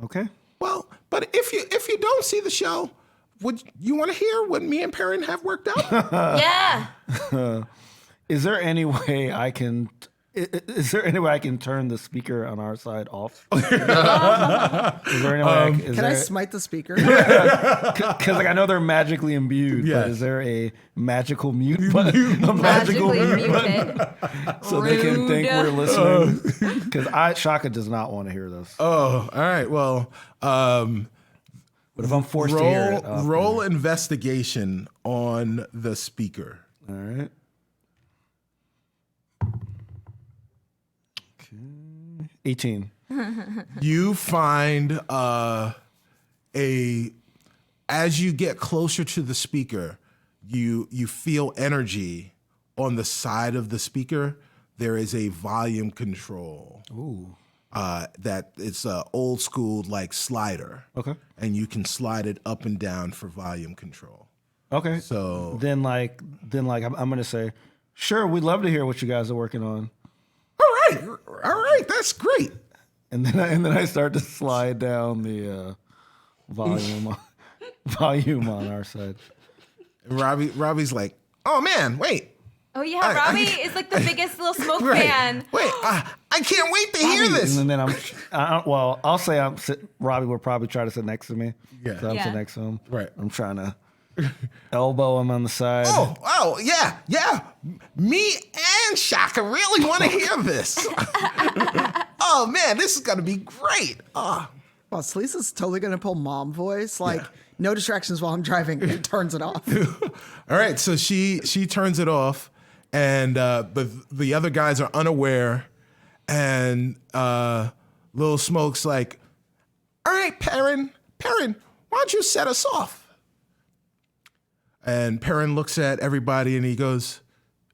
Okay. Well, but if you don't see the show, would you want to hear what me and Perrin have worked out? Yeah. Is there any way I can? Is there any way I can turn the speaker on our side off? Is there any way? Can I smite the speaker? Because I know they're magically imbued, Yes. but is there a magical mute button? A magical Magically mute button muted. so they can think we're listening? Because Shaka does not want to hear this. Oh, all right. Well, But if I'm forced to hear it, roll investigation on the speaker. all right. Okay. 18. You find as you get closer to the speaker, you feel energy on the side of the speaker. There is a volume control. Ooh. That it's a old school like slider. Okay. And you can slide it up and down for volume control. Okay. So Then I'm gonna say, sure, we'd love to hear what you guys are working on. All right, that's great. And then I start to slide down the volume on our side. and Robbie's like, oh man, wait. Oh yeah, Robbie is like the biggest little smoke Right. fan. Wait, I can't wait to hear this. And then I'll say Robbie will probably try to sit next to me. Yeah. So I'm Yeah. sitting next to him. Right. I'm trying to elbow him on the side. Oh, yeah. Me and Shaka really want to hear this. Oh man, this is gonna be great. Oh. Well, Selisa's totally gonna pull mom voice, like no distractions while I'm driving, and turns it off. All right, so she turns it off, and but the other guys are unaware, and Lil Smoke's like, All right, Perrin, why don't you set us off? and Perrin looks at everybody and he goes,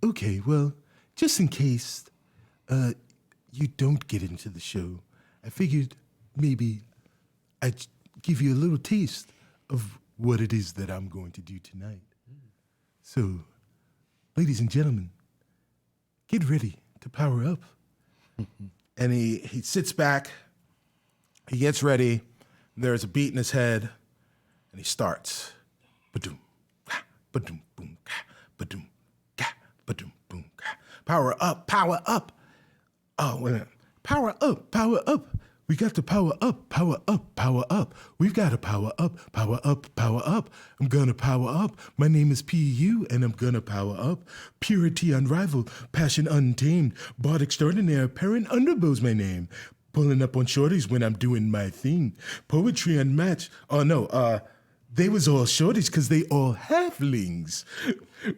Okay, well, just in case you don't get into the show, I figured maybe I'd give you a little taste of what it is that I'm going to do tonight. So, ladies and gentlemen, get ready to power up. and he sits back, he gets ready, there's a beat in his head, and he starts. Ba-doom, ka, ba-doom, boom, ka, ba-doom, ka, ba-doom, boom, ka. Power up, power up. Oh, wait a minute. Power up, power up. We got to power up, power up, power up. We've got to power up, power up, power up. I'm gonna power up. My name is PU, and I'm gonna power up. Purity unrivaled, passion untamed, bard extraordinaire, Perrin Underbow's my name. Pulling up on shorties when I'm doing my thing. Poetry unmatched. Oh no, they was all shorties because they all halflings.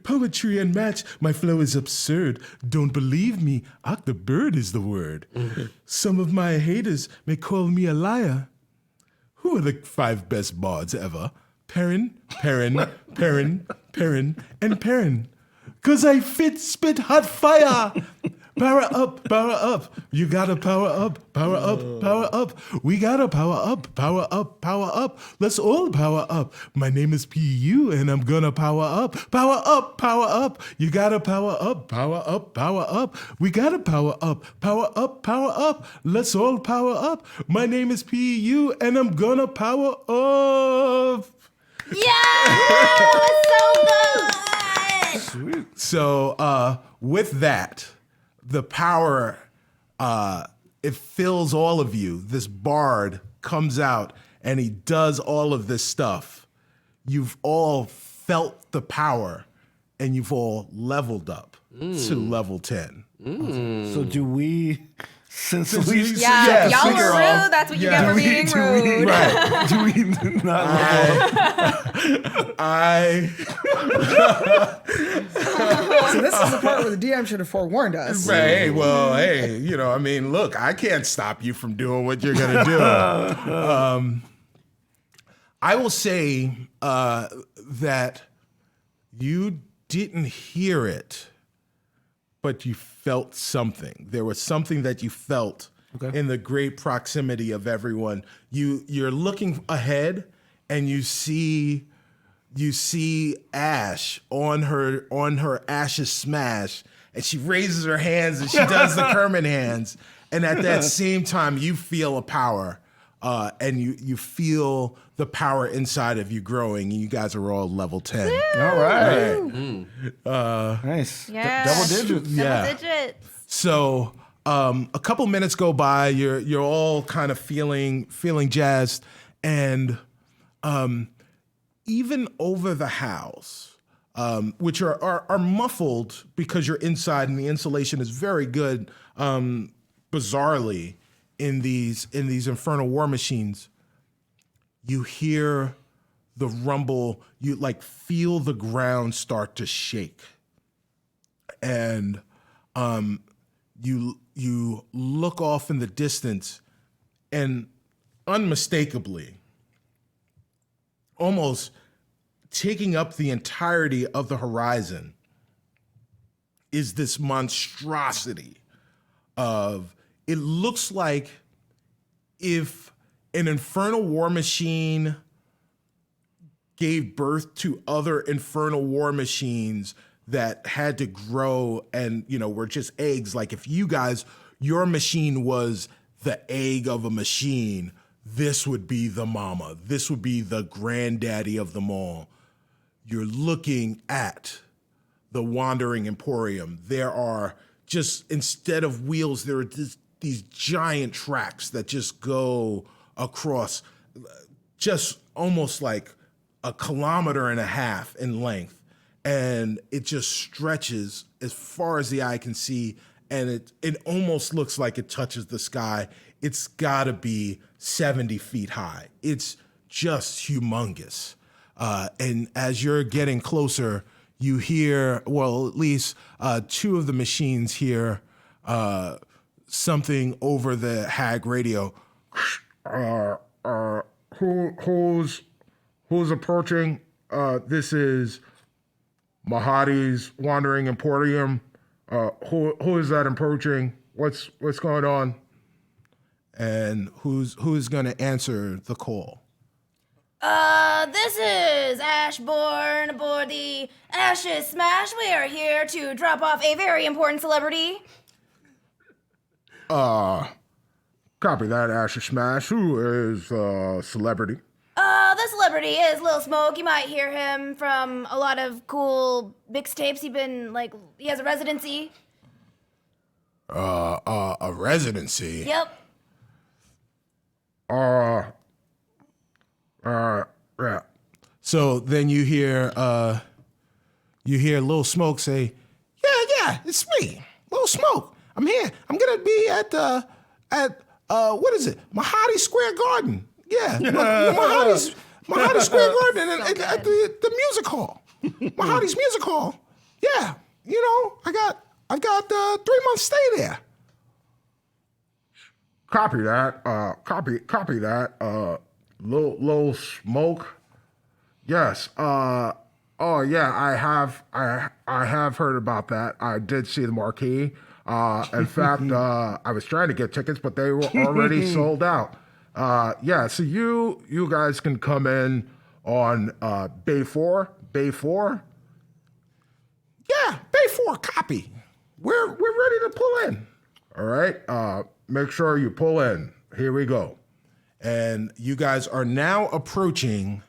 Poetry unmatched. My flow is absurd. Don't believe me? Octobird is the word. Some of my haters may call me a liar. Who are the 5 best bards ever? Perrin, Perrin, Perrin, Perrin, and Perrin. 'Cause I spit hot fire. Power up, power up. You gotta power up, power up, power up. We gotta power up, power up, power up. Let's all power up. My name is PU and I'm gonna power up. Power up, power up. You gotta power up, power up, power up. We gotta power up, power up, power up. Let's all power up. My name is PU and I'm gonna power up. Yeah, that was so good. So with that, the power it fills all of you. This bard comes out and he does all of this stuff. You've all felt the power and you've all leveled up to level 10. So do we, since we Yeah, y'all figure were out- rude. That's what you get for being rude. Right. do we not So this is the part where the DM should have forewarned us. Hey, well, hey, I mean, look, I can't stop you from doing what you're going to do. I will say that you didn't hear it, but you felt something. There was something that you felt in the great proximity of everyone. You're looking ahead and you see Ash on her Ash's smash, and she raises her hands and she does the Kermit hands. And at that same time, you feel a power, and you feel the power inside of you growing, and you guys are all level 10. All right. Nice. Yeah. Double digits. Yeah. Double digits. So a couple minutes go by. You're all kind of feeling jazzed, and even over the house, which are muffled because you're inside and the insulation is very good. Bizarrely, in these infernal war machines, you hear the rumble. You feel the ground start to shake, and you look off in the distance, and unmistakably, almost taking up the entirety of the horizon, is this monstrosity of, it looks like if an infernal war machine gave birth to other infernal war machines that had to grow and, were just eggs. Like if your machine was the egg of a machine, this would be the mama. This would be the granddaddy of them all. You're looking at the Wandering Emporium. There are just, instead of wheels, there are these giant tracks that just go across just almost like 1.5 kilometers in length. And it just stretches as far as the eye can see. And it almost looks like it touches the sky. It's gotta be 70 feet high. It's just humongous. And as you're getting closer, you hear, well, at least 2 of the machines hear something over the hag radio. Who's approaching? This is Mahadi's Wandering Emporium. Who is that approaching? What's going on? And who's going to answer the call? This is Ashbourne aboard the Ashes Smash. We are here to drop off a very important celebrity. Copy that, Asher Smash. Who is celebrity? The celebrity is Lil Smoke. You might hear him from a lot of cool mixtapes. He has a residency. A residency? Yep. Yeah. So then you hear Lil Smoke say, yeah, it's me, Lil Smoke. I'm here. I'm gonna be at what is it? Mahadi Square Garden. Yeah, Mahadi Square Garden at the music hall. Mahadi's music hall. Yeah, I've got 3 months stay there. Copy that. Copy that. Lil Smoke. Yes. Oh yeah, I have heard about that. I did see the marquee. In fact, I was trying to get tickets, but they were already sold out. Yeah, so you guys can come in on Bay 4. Bay 4? Yeah, Bay 4, copy. We're ready to pull in. All right, make sure you pull in. Here we go. And you guys are now approaching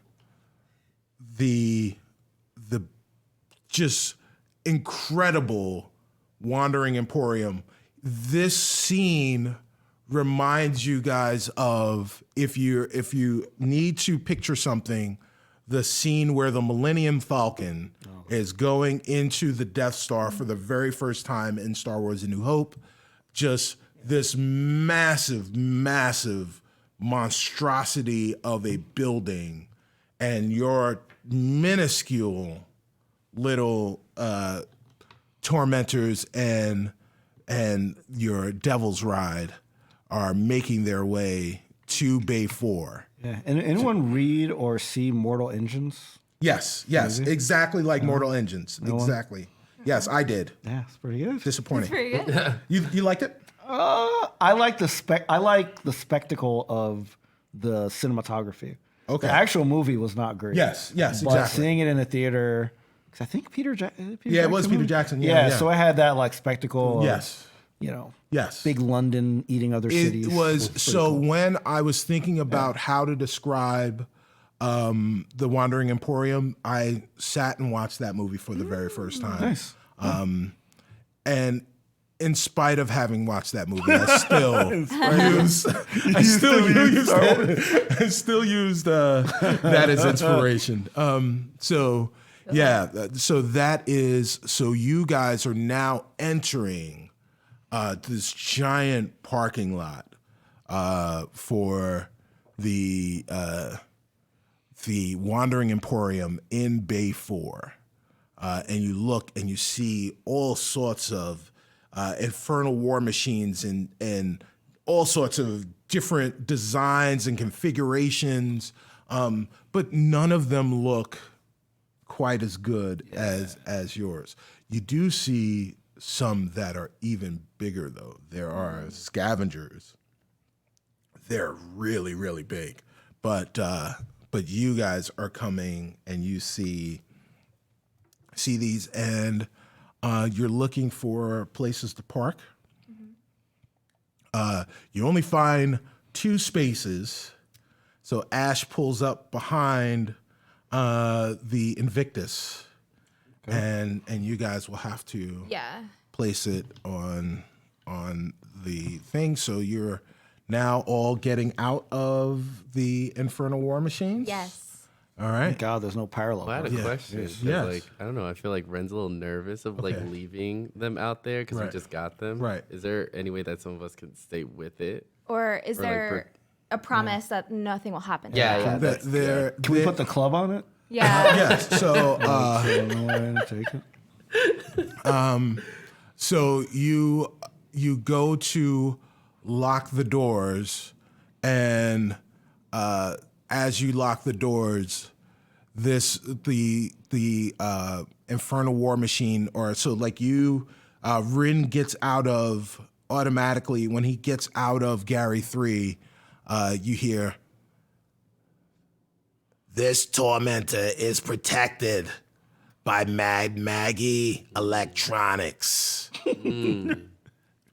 the just incredible Wandering Emporium. This scene reminds you guys of if you need to picture something, the scene where the Millennium Falcon is going into the Death Star for the very first time in Star Wars: A New Hope. Just this massive, massive monstrosity of a building, and your minuscule little tormentors and your Devil's Ride are making their way to Bay 4. Yeah. And anyone read or see Mortal Engines? Yes, exactly like Mortal Engines. Exactly. Yes, I did. Yeah, it's pretty good. Disappointing. Pretty good. You liked it? I like the spectacle of the cinematography. Okay. The actual movie was not great. Yes, But exactly. seeing it in the theater, because I think Peter Jackson. Yeah, it was Peter Jackson. Yeah. So I had that like spectacle. Of, Yes. Yes. Big London eating other cities. It was pretty so cool. when I was thinking about how to describe the Wandering Emporium, I sat and watched that movie for the very first time. Nice. And in spite of having watched that movie, I still used that as inspiration. So you guys are now entering this giant parking lot for the Wandering Emporium in Bay 4. And you look and you see all sorts of infernal war machines and all sorts of different designs and configurations, but none of them look quite as good as yours. You do see some that are even bigger, though. There are scavengers. They're really, really big. But you guys are coming and you see these, and you're looking for places to park. You only find 2 spaces. So Ash pulls up behind the Invictus, and you guys will have to place it on the thing. So you're now all getting out of the Infernal War Machines? Yes. All right. God, there's no parallel. I had a question. 'Cause, Yes. Like, I don't know. I feel like Ren's a little nervous of like leaving them out there because we Right. just got them. Right. Is there any way that some of us can stay with it? Or is Or, like, there a promise that nothing will happen? to Yeah, them? yeah. That's They're- Can we put the club on it? Yeah. Yes. So I don't know where to take it. So you go to lock the doors, and as you lock the doors, the Infernal War Machine, or so like you, Rin gets out of automatically when he gets out of Gary 3. You hear, This tormentor is protected by Mad Maggie Electronics.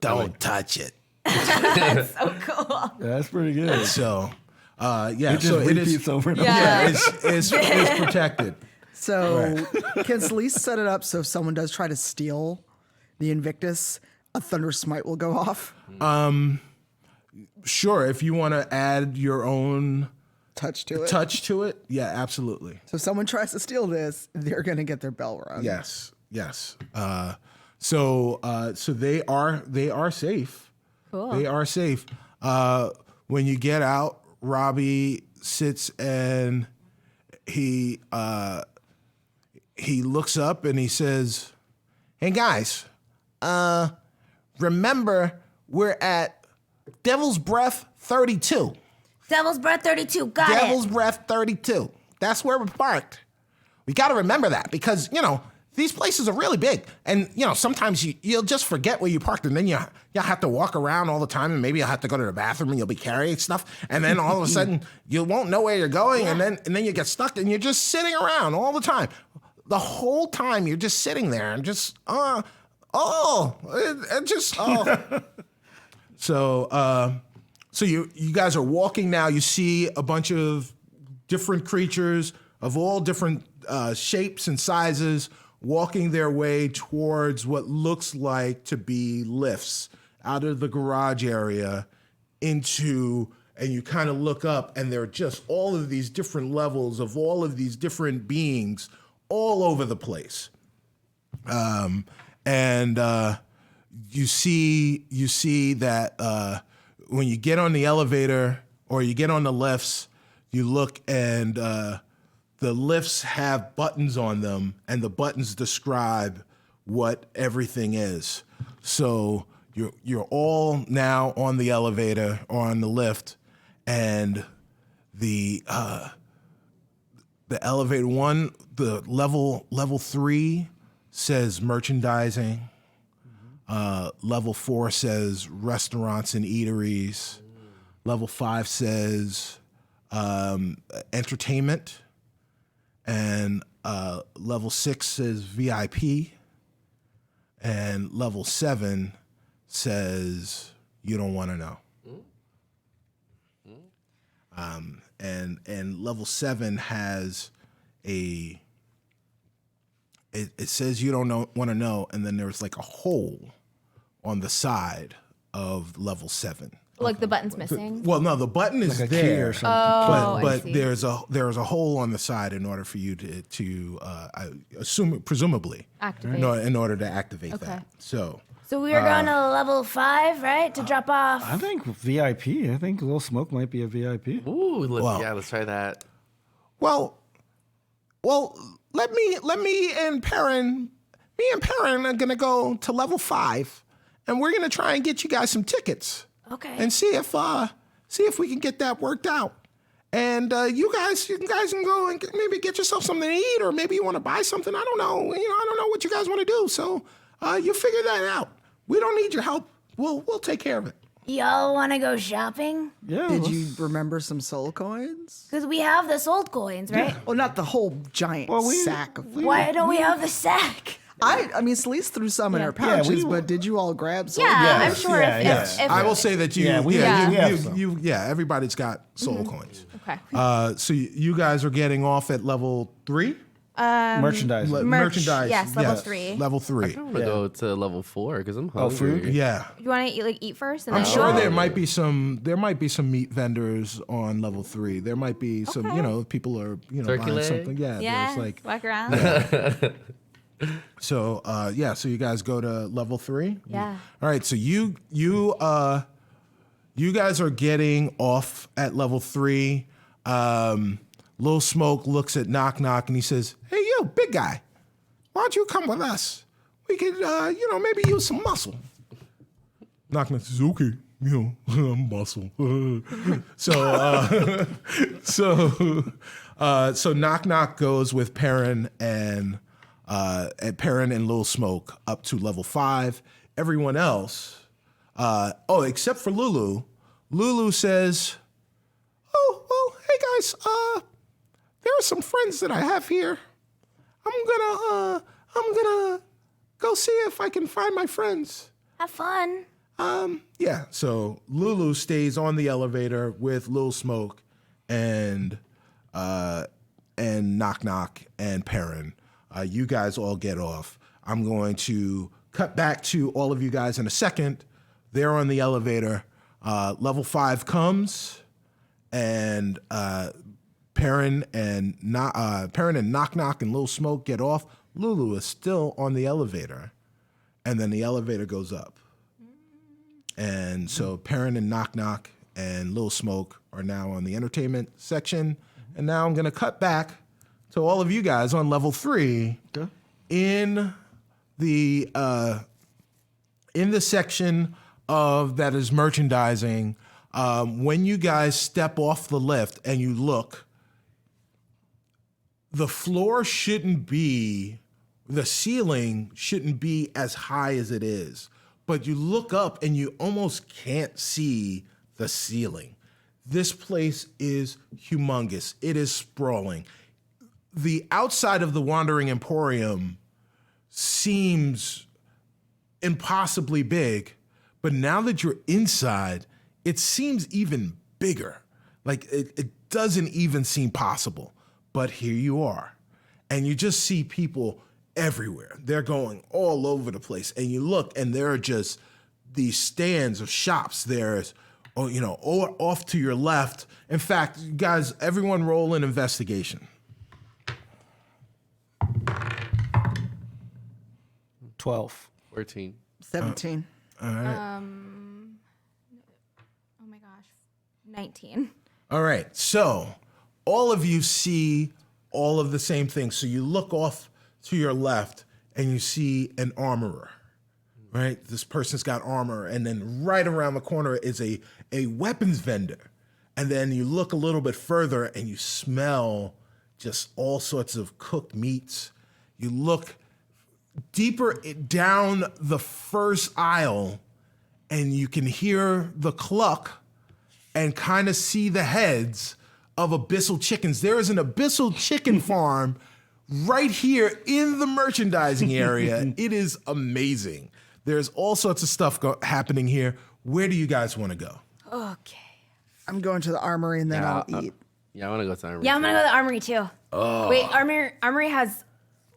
Don't touch it. So cool. That's pretty good. so It just so it repeats is. over and Yeah, it's protected. So can Celeste set it up so if someone does try to steal the Invictus, a Thunder Smite will go off? Sure, if you want to add your own Touch to it. touch to it, yeah, absolutely. So if someone tries to steal this, they're going to get their bell rung. Yes. So they are safe. Cool. They are safe. When you get out, Robbie sits and he looks up and he says, "Hey guys, remember we're at Devil's Breath 32. Devil's Breath 32. Got Devil's it. Breath 32. That's where we're parked. We got to remember that because, these places are really big. And, sometimes you'll just forget where you parked, and then you'll have to walk around all the time, and maybe you'll have to go to the bathroom and you'll be carrying stuff. And then all of a sudden you won't know where you're going. And then you get stuck and you're just sitting around all the time. The whole time you're just sitting there and just, So you guys are walking now. You see a bunch of different creatures of all different shapes and sizes walking their way towards what looks like to be lifts out of the garage area into, and you kind of look up, and there are just all of these different levels of all of these different beings all over the place. You see that when you get on the elevator or you get on the lifts, you look and the lifts have buttons on them, and the buttons describe what everything is. So you're all now on the elevator or on the lift, and the elevator one, the level 3 says merchandising. Level 4 says restaurants and eateries. Level 5 says entertainment. And level 6 says VIP. And level 7 says you don't want to know. And level 7 has it says you don't want to know, and then there's like a hole on the side of level 7. Like the button's missing. Well, no, the button is Like a key there, or something. I but see. there's a hole on the side in order for you to I assume presumably Activate. in order to activate Okay. that. So So we are going to level 5, right? To drop off. I think VIP. I think Little Smoke might be a VIP. Ooh, let's try that. well, let me and Perrin are gonna go to level 5, and we're gonna try and get you guys some tickets. Okay. And see if we can get that worked out. And you guys can go and maybe get yourself something to eat, or maybe you want to buy something. I don't know. I don't know what you guys want to do. So you figure that out. We don't need your help. We'll take care of it. Y'all want to go shopping? Yeah. Did let's- you remember some soul coins? Because we have the sold coins, right? Well, not the whole giant sack of them. Why don't we have the sack? I mean, Celeste threw some in her pouches, but did you all grab some? Yeah, I'm Yes, sure yeah, if, yes. if I will say that you, Yeah, we have some. everybody's got soul coins. Okay. So you guys are getting off at level 3. merchandise. Merchandise. yes, level 3. Level 3. I'm gonna go to level 4 because I'm hungry. food? Yeah. You want to eat first? And I'm then sure go? there might be some meat vendors on level 3. There might be some, people are, Turkey buying leg? something. Yeah. Yeah, There's like, walk around. so you guys go to level 3. Yeah. All right. So you guys are getting off at level 3. Lil Smoke looks at Knock Knock and he says, "Hey, you big guy, why don't you come with us? We could, maybe use some muscle." Knock Knock says, "Okay, I'm muscle." So Knock Knock goes with Perrin and Lil Smoke up to level 5. Everyone else, except for Lulu. Lulu says, "Oh, well, hey guys, there are some friends that I have here. I'm gonna go see if I can find my friends." Have fun. Yeah. So Lulu stays on the elevator with Lil Smoke and Knock Knock and Perrin. You guys all get off. I'm going to cut back to all of you guys in a second. They're on the elevator. Level 5 comes, and Perrin and Knock Knock and Lil Smoke get off. Lulu is still on the elevator, and then the elevator goes up. And so Perrin and Knock Knock and Lil Smoke are now on the entertainment section. And now I'm going to cut back to all of you guys on level 3 in the section of that is merchandising. When you guys step off the lift and you look, the ceiling shouldn't be as high as it is. But you look up and you almost can't see the ceiling. This place is humongous. It is sprawling. The outside of the Wandering Emporium seems impossibly big, but now that you're inside, it seems even bigger. Like it doesn't even seem possible. But here you are. And you just see people everywhere. They're going all over the place. And you look and there are just these stands of shops. There's or off to your left. In fact, you guys, everyone roll an investigation. 12. 14. 17. Oh my gosh. 19. All right. So all of you see all of the same things. So you look off to your left and you see an armorer, right? This person's got armor. And then right around the corner is a weapons vendor. And then you look a little bit further and you smell just all sorts of cooked meats. You look deeper down the first aisle and you can hear the cluck and kind of see the heads of abyssal chickens. There is an abyssal chicken farm right here in the merchandising area. It is amazing. There's all sorts of stuff happening here. Where do you guys want to go? Okay. I'm going to the armory and then I'll eat. Yeah, I want to go to Armory. Yeah, I'm gonna too. go to the armory too. Oh. Wait, armory has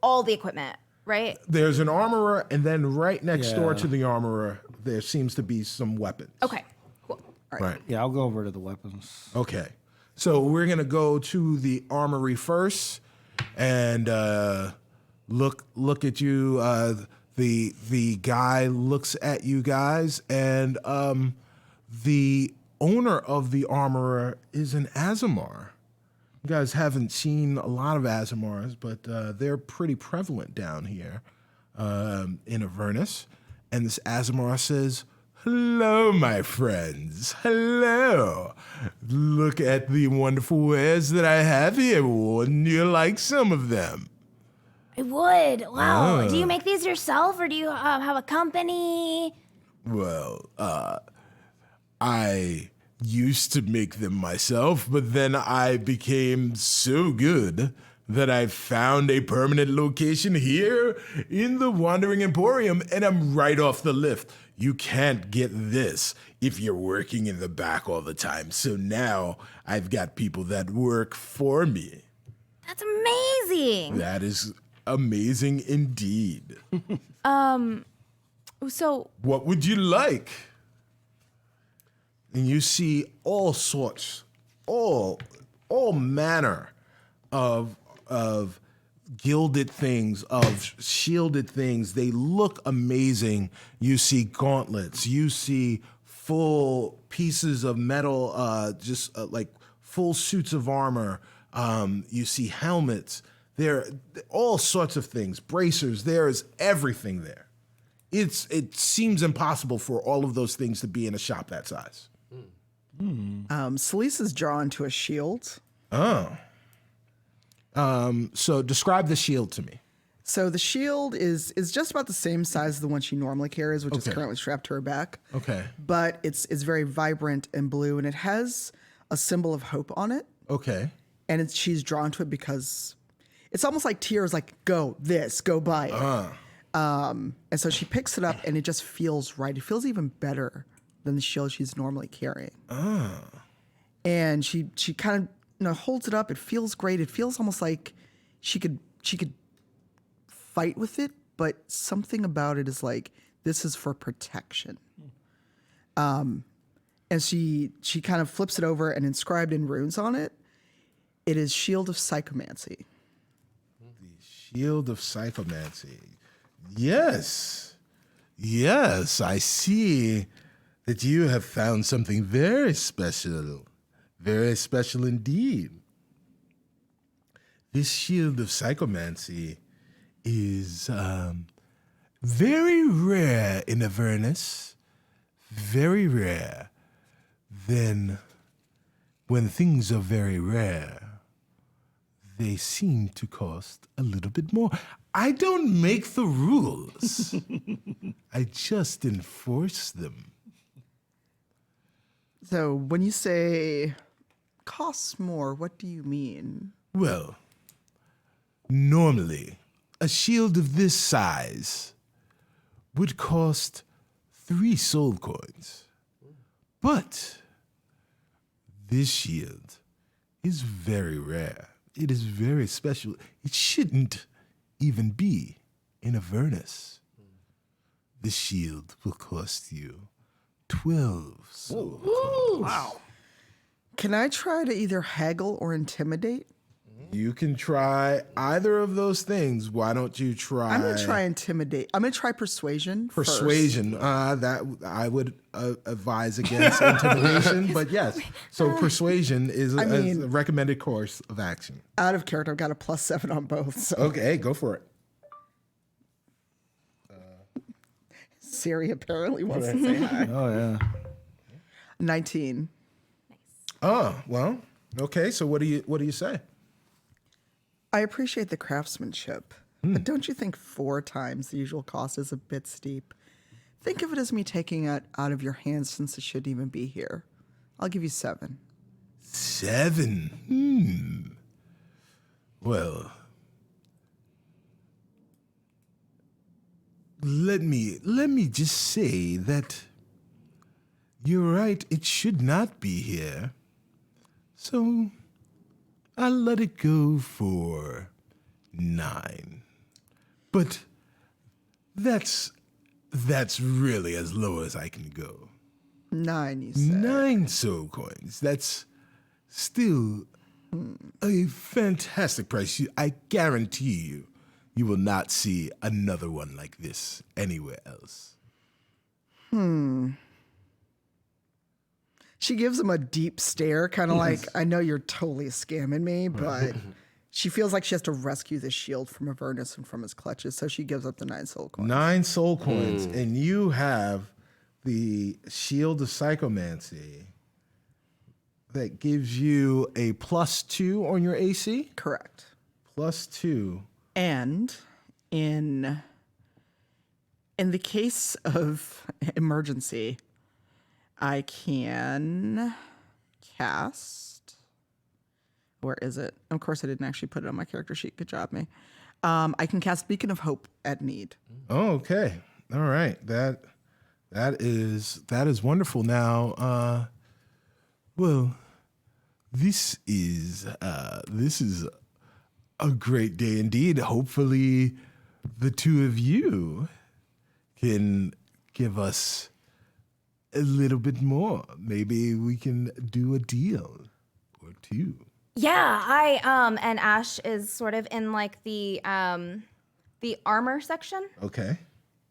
all the equipment, right? There's an armorer, and then right next door Yeah. to the armorer, there seems to be some weapons. Okay. Cool. Right. Yeah, I'll go over to the weapons. Okay. So we're gonna go to the armory first, and look at you. The guy looks at you guys, and the owner of the armorer is an Azamar. You guys haven't seen a lot of Azamars, but they're pretty prevalent down here in Avernus. And this Azamar says, "Hello, my friends. Hello. Look at the wonderful wares that I have here. Wouldn't you like some of them?" I would. Wow. Do you make these yourself, or do you have a company? Well, I used to make them myself, but then I became so good that I found a permanent location here in the Wandering Emporium, and I'm right off the lift. You can't get this if you're working in the back all the time. So now I've got people that work for me. That's amazing. That is amazing indeed. So What would you like? And you see all sorts, all manner of gilded things, of shielded things. They look amazing. You see gauntlets. You see full pieces of metal, like full suits of armor. You see helmets. There are all sorts of things. Bracers. There is everything there. It seems impossible for all of those things to be in a shop that size. Celise is drawn to a shield. So describe the shield to me. So the shield is just about the same size as the one she normally carries, which is Okay. currently strapped to her back. Okay. But it's very vibrant and blue, and it has a symbol of hope on it. Okay. And she's drawn to it because it's almost like tears, like go buy it. And so she picks it up, and it just feels right. It feels even better than the shield she's normally carrying. And she kind of holds it up. It feels great. It feels almost like she could fight with it, but something about it is like this is for protection. And she kind of flips it over, and inscribed in runes on it, it is Shield of Psychomancy. Shield of Psychomancy. Yes. Yes, I see that you have found something very special. Very special indeed. This Shield of Psychomancy is very rare in Avernus. Very rare. Then, when things are very rare, they seem to cost a little bit more. I don't make the rules. I just enforce them. So when you say costs more, what do you mean? Well, normally, a shield of this size would cost 3 soul coins. But this shield is very rare. It is very special. It shouldn't even be in Avernus. The shield will cost you 12 soul. Wow. Can I try to either haggle or intimidate? You can try either of those things. Why don't you try? I'm going to try intimidate. I'm going to try persuasion. Persuasion. That I would advise against intimidation, but yes. So persuasion is a recommended course of action. Out of character, I've got a +7 on both. So Okay, go for it. Siri apparently wants to say hi. Oh yeah. 19. Oh, well, okay. So what do you say? I appreciate the craftsmanship, but don't you think 4 times the usual cost is a bit steep? Think of it as me taking it out of your hands since it shouldn't even be here. I'll give you 7. 7. Well, let me just say that you're right. It should not be here. So I'll let it go for 9. But that's really as low as I can go. 9, you said. 9 soul coins. That's still a fantastic price. I guarantee you will not see another one like this anywhere else. She gives him a deep stare, kind of like, I know you're totally scamming me, but she feels like she has to rescue the shield from Avernus and from his clutches, so she gives up the 9 soul coins. 9 soul coins, and you have the Shield of Psychomancy that gives you a +2 on your AC. Correct. +2. And in the case of emergency, I can cast. Where is it? Of course, I didn't actually put it on my character sheet. Good job, me. I can cast Beacon of Hope at need. Oh, okay. All right. That is wonderful. Now, well, this is a great day indeed. Hopefully, the two of you can give us a little bit more. Maybe we can do a deal or two. Yeah, I and Ash is sort of in like the armor section, Okay.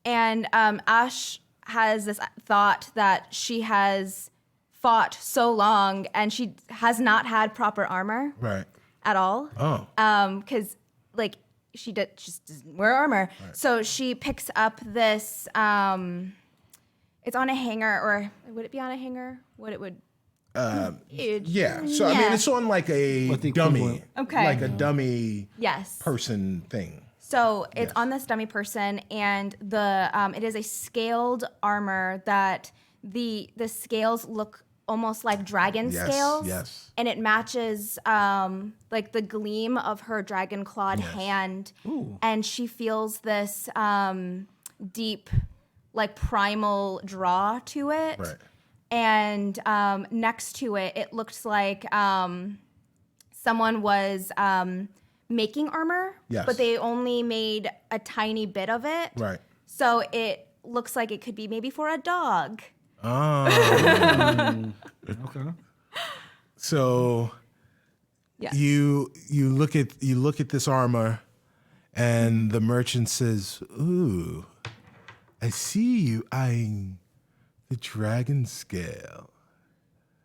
and Ash has this thought that she has fought so long and she has not had proper armor Right. at all. Oh. Because like she just doesn't wear armor, so she picks up this. It's on a hanger, or would it be on a hanger? Yeah. So I mean, it's on like a What the dummy. equivalent? Okay. Like a dummy Yes. person thing. So it's on this dummy person, and it is a scaled armor that the scales look almost like dragon Yes, scales. yes. And it matches like the gleam of her dragon clawed hand, and she feels this deep, like primal draw to it. Right. And next to it, it looks like someone was making armor, Yes. but they only made a tiny bit of it. Right. So it looks like it could be maybe for a dog. Oh. Okay. So Yes. you look at this armor, and the merchant says, "Ooh, I see you eyeing the dragon scale.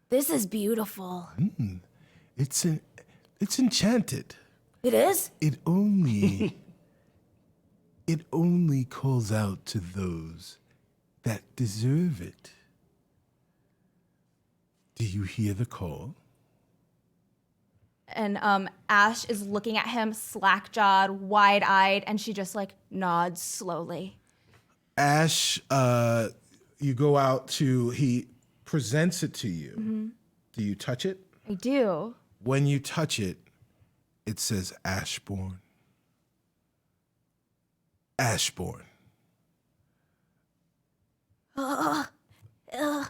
This is beautiful. It's enchanted. It is? It only calls out to those that deserve it. Do you hear the call? And Ash is looking at him, slack-jawed, wide-eyed, and she just like nods slowly. Ash, you go out to, he presents it to you. Mm-hmm. Do you touch it? I do. When you touch it, it says Ashbourne. Ashbourne.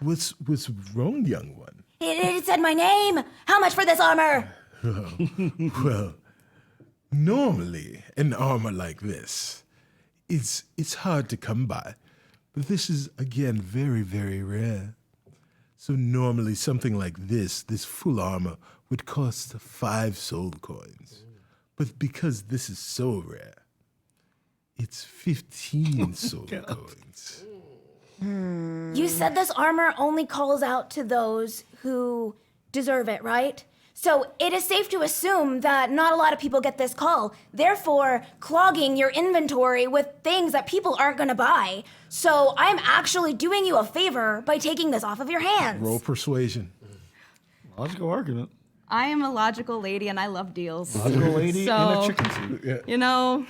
What's wrong, young one? It said my name. How much for this armor? Well, normally an armor like this, it's hard to come by. this is, again, very, very rare. So normally something like this full armor, would cost 5 soul coins. But because this is so rare, it's 15 soul coins. You said this armor only calls out to those who deserve it, right? So it is safe to assume that not a lot of people get this call, therefore clogging your inventory with things that people aren't gonna buy. So I'm actually doing you a favor by taking this off of your hands. Roll persuasion. Logical argument. I am a logical lady and I love deals. Logical lady in So- a chicken suit. You know,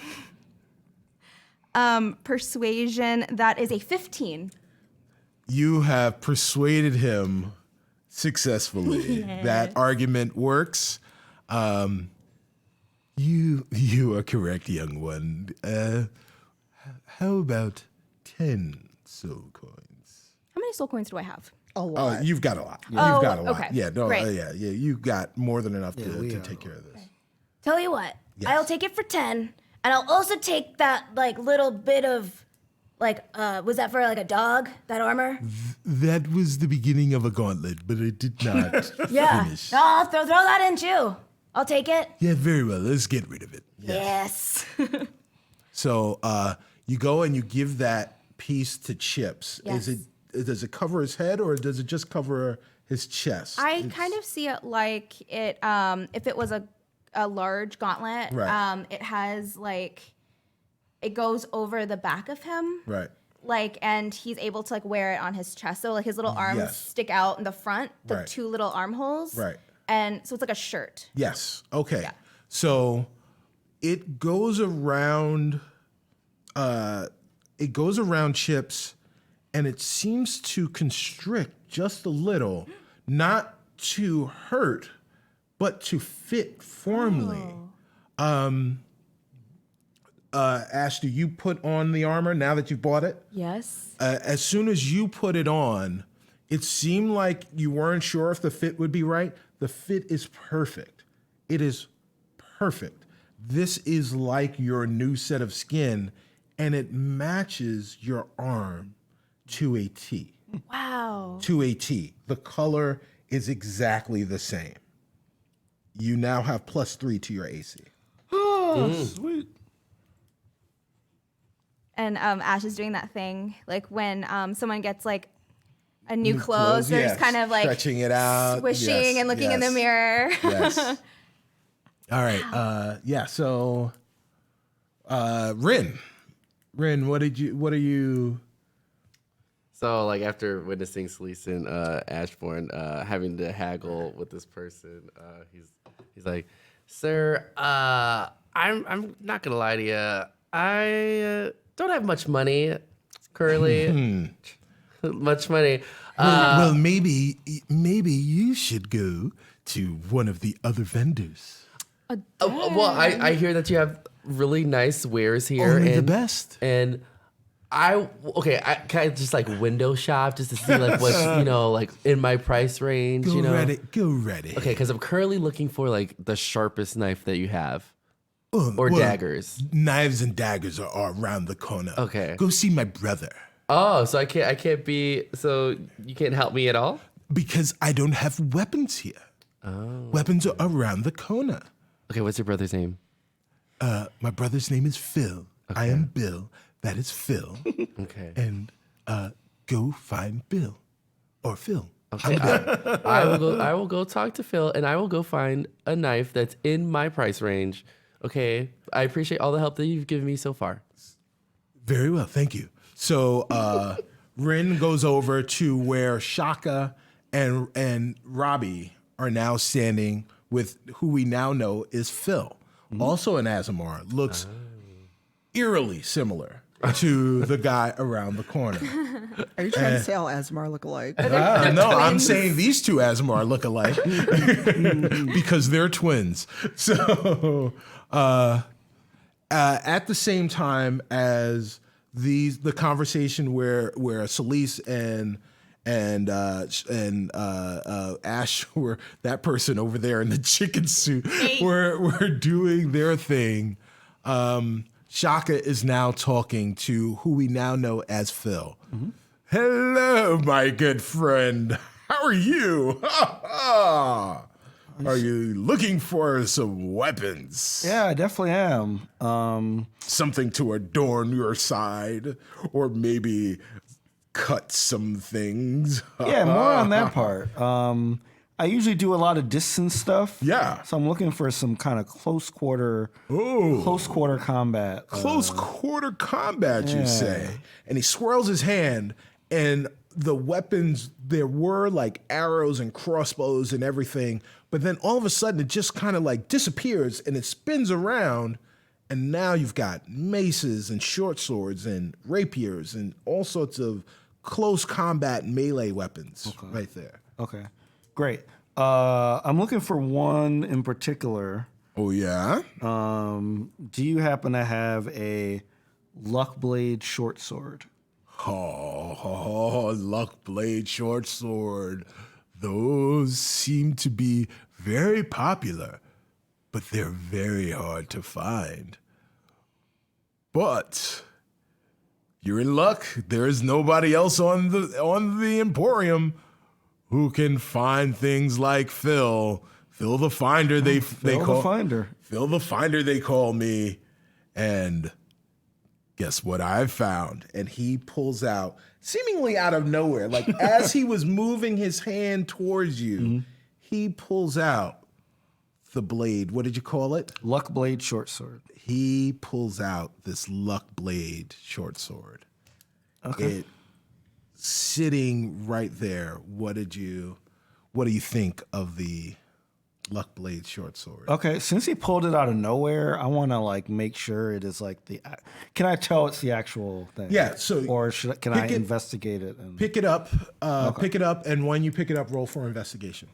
persuasion, that is a 15. You have persuaded him successfully. That argument works. You are correct, young one. How about 10 soul coins? How many soul coins do I have? A lot. You've got a lot. You've Oh, got a lot. okay. Yeah, no, Great. yeah. You've got more than enough to take care of this. Tell you what, Yes. I'll take it for 10, and I'll also take that like little bit of was that for like a dog, that armor? That was the beginning of a gauntlet, but it did not Yeah. finish. No, I'll throw that in too. I'll take it. Yeah, very well. Let's get rid of it. Yes. So you go and you give that piece to Chips. Yes. Does it cover his head or does it just cover his chest? I kind of see it like it, if it was a large gauntlet, Right. it has like, it goes over the back of him. Right. Like, and he's able to like wear it on his chest. So like his little arms Yes. stick out in the front, the Right. 2 little armholes. Right. And so it's like a shirt. Yes. Okay. Yeah. So it goes around. It goes around Chips, and it seems to constrict just a little, not to hurt, but to fit firmly. Ash, do you put on the armor now that you've bought it? Yes. As soon as you put it on, it seemed like you weren't sure if the fit would be right. The fit is perfect. It is perfect. This is like your new set of skin, and it matches your arm to a T. Wow. To a T. The color is exactly the same. You now have +3 to your AC. Oh, sweet. And Ash is doing that thing like when someone gets like a new clothes, clothes, they're yes. just kind of like Stretching it out. swishing Yes, and looking in the yes. mirror. Yes. All right. Yeah. So, Rin, what are you? So, like, after witnessing Celise and Ashbourne having to haggle with this person, he's like, "Sir, I'm not gonna lie to you. I don't have much money currently. Much money. Well, maybe you should go to one of the other vendors. Well, I hear that you have really nice wares here. Only the and- best. And can I just like window shop just to see like what's like in my price range? Go Okay, ready. because I'm currently looking for like the sharpest knife that you have, Oh, or well, daggers. Knives and daggers are around the corner. Okay. Go see my brother. Oh, so I can't be. So you can't help me at all? Because I don't have weapons here. Oh. Weapons are around the corner. Okay, what's your brother's name? My brother's name is Phil. I am Bill. That is Phil. Okay. And go find Bill. Or Phil. Okay, I will go talk to Phil, and I will go find a knife that's in my price range. Okay, I appreciate all the help that you've given me so far. Very well, thank you. So Rin goes over to where Shaka and Robbie are now standing with who we now know is Phil, also an Azamar. Looks eerily similar to the guy around the corner. Are you trying to say all Asmar look alike? No, I'm saying these two Azamar look alike because they're twins. So at the same time as the conversation where Celise and Ash were that person over there in the chicken suit were doing their thing. Shaka is now talking to who we now know as Phil. Hello, my good friend. How are you? Are you looking for some weapons? Yeah, I definitely am. Something to adorn your side, or maybe cut some things? Yeah, more on that part. I usually do a lot of distance stuff. Yeah. So I'm looking for some kind of close quarter combat. Close quarter combat, you say? And he swirls his hand, and the weapons, there were like arrows and crossbows and everything, but then all of a sudden it just kind of like disappears and it spins around, and now you've got maces and short swords and rapiers and all sorts of close combat melee weapons right there. Okay, great. I'm looking for one in particular. Oh, yeah? Do you happen to have a Luckblade short sword? Oh, Luckblade short sword. Those seem to be very popular, but they're very hard to find. But you're in luck. There is nobody else on the Emporium who can find things like Phil. Phil the Finder, they call Phil the Finder, they call me. And guess what I've found? And he pulls out, seemingly out of nowhere, like as he was moving his hand towards you, he pulls out the blade. What did you call it? Luckblade short sword. He pulls out this Luckblade short sword. Okay. Sitting right there. What do you think of the Luckblade short sword? Okay, since he pulled it out of nowhere, I want to like make sure it is like the. Can I tell it's the actual thing? Yeah. So, or can I investigate it? And, pick it up. Pick it up, and when you pick it up, roll for investigation.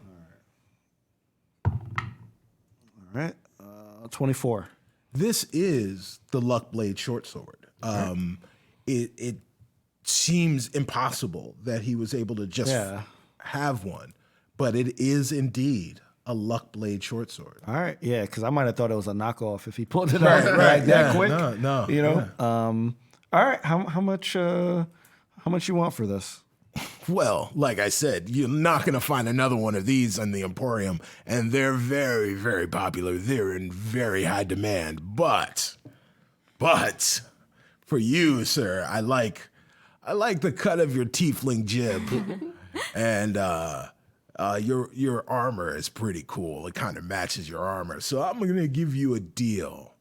All right. 24. This is the Luckblade short sword. It seems impossible that he was able to just have one, but it is indeed a Luckblade short sword. All right, yeah, because I might have thought it was a knockoff if he pulled it out that quick. No, you know. All right, how much you want for this? Well, like I said, you're not going to find another one of these in the Emporium, and they're very, very popular. They're in very high demand. But for you, sir, I like the cut of your tiefling jib, and your armor is pretty cool. It kind of matches your armor, so I'm going to give you a deal.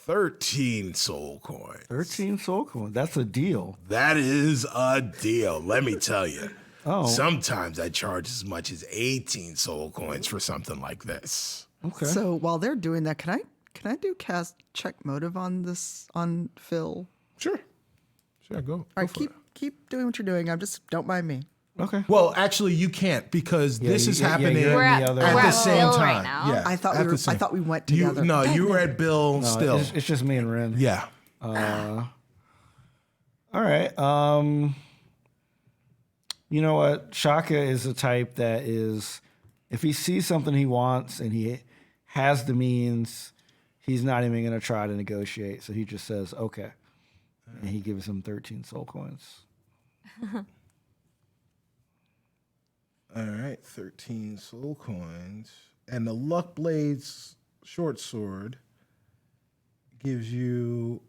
13 soul coins. 13 soul coins. That's a deal. That is a deal, let me tell you. Oh. Sometimes I charge as much as 18 soul coins for something like this. Okay. So while they're doing that, can I do cast check motive on Phil? Sure, go. All right, keep doing what you're doing. Don't mind me. Okay. Well, actually, you can't because this is happening you're We're in at, the other- we're at the at same Bill time. right now. Yeah, I thought at the same- we went You together. you were at Bill No, still. it's just me and Ren. Yeah. All right. You know what? Shaka is the type that is, if he sees something he wants and he has the means, he's not even going to try to negotiate. So he just says, okay. And he gives him 13 soul coins. All right, 13 soul coins. And the Luckblade's short sword gives you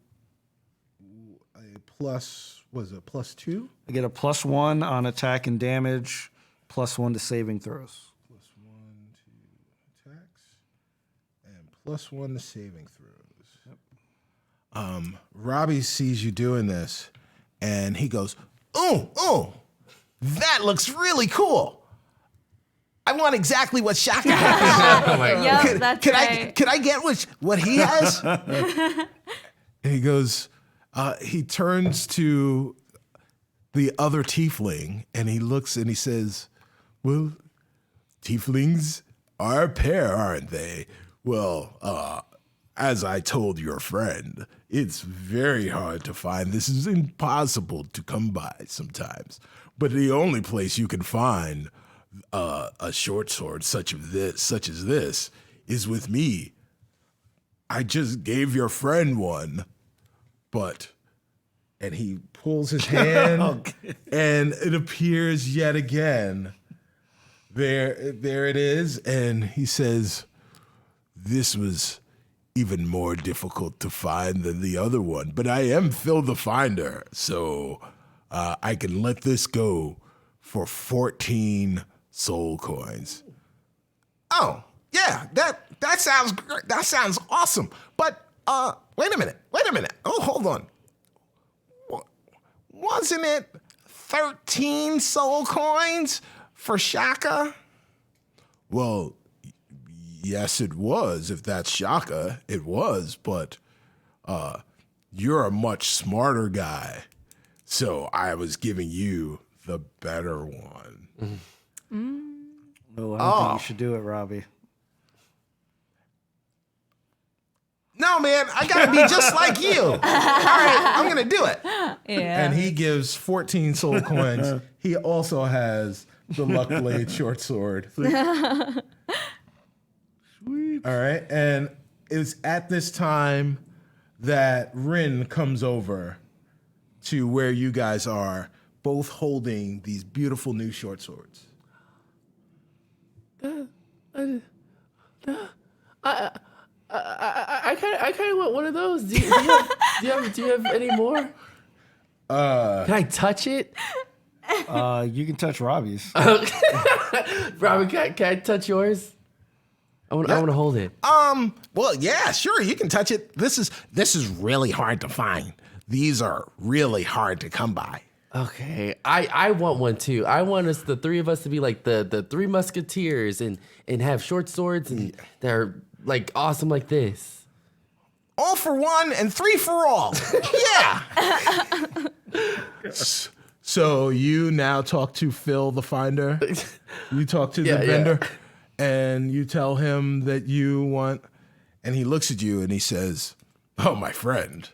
a +2? I get a +1 on attack and damage, +1 to saving throws. +1 to attacks, and +1 to saving throws. Yep. Robbie sees you doing this, and he goes, "Oh, that looks really cool. I want exactly what Shaka has." Oh my God. Yep, that's right. Can I get what he has? And he goes, he turns to the other tiefling, and he looks and he says, "Well, tieflings are a pair, aren't they? Well, as I told your friend, it's very hard to find. This is impossible to come by sometimes. But the only place you can find a short sword such as this is with me. I just gave your friend one and he pulls his hand, and it appears yet again. There it is, and he says, "This was even more difficult to find than the other one, but I am Phil the Finder, so I can let this go for 14 soul coins." Oh, yeah, that sounds great. That sounds awesome. But wait a minute. Oh, hold on. Wasn't it 13 soul coins for Shaka? Well, yes, it was. If that's Shaka, it was. But you're a much smarter guy, so I was giving you the better one. No, I don't think you should do it, Robbie. No, man, I gotta be just like you. All right, I'm gonna do it. Yeah. And he gives 14 soul coins. He also has the Luck Blade short sword. Sweet. All right, and it's at this time that Rin comes over to where you guys are, both holding these beautiful new short swords. I kind of want one of those. Do you have any more? Can I touch it? You can touch Robbie's. Robin, can I touch yours? I want to hold it. Well, yeah, sure, you can touch it. This is really hard to find. These are really hard to come by. Okay, I want one too. I want us, the three of us, to be like the three musketeers and have short swords and they're like awesome like this. All for one and three for all. Yeah. So you now talk to Phil the Finder. You talk to the Yeah, vendor, and you tell him that you want, and he looks at you and he says, "Oh, my friend,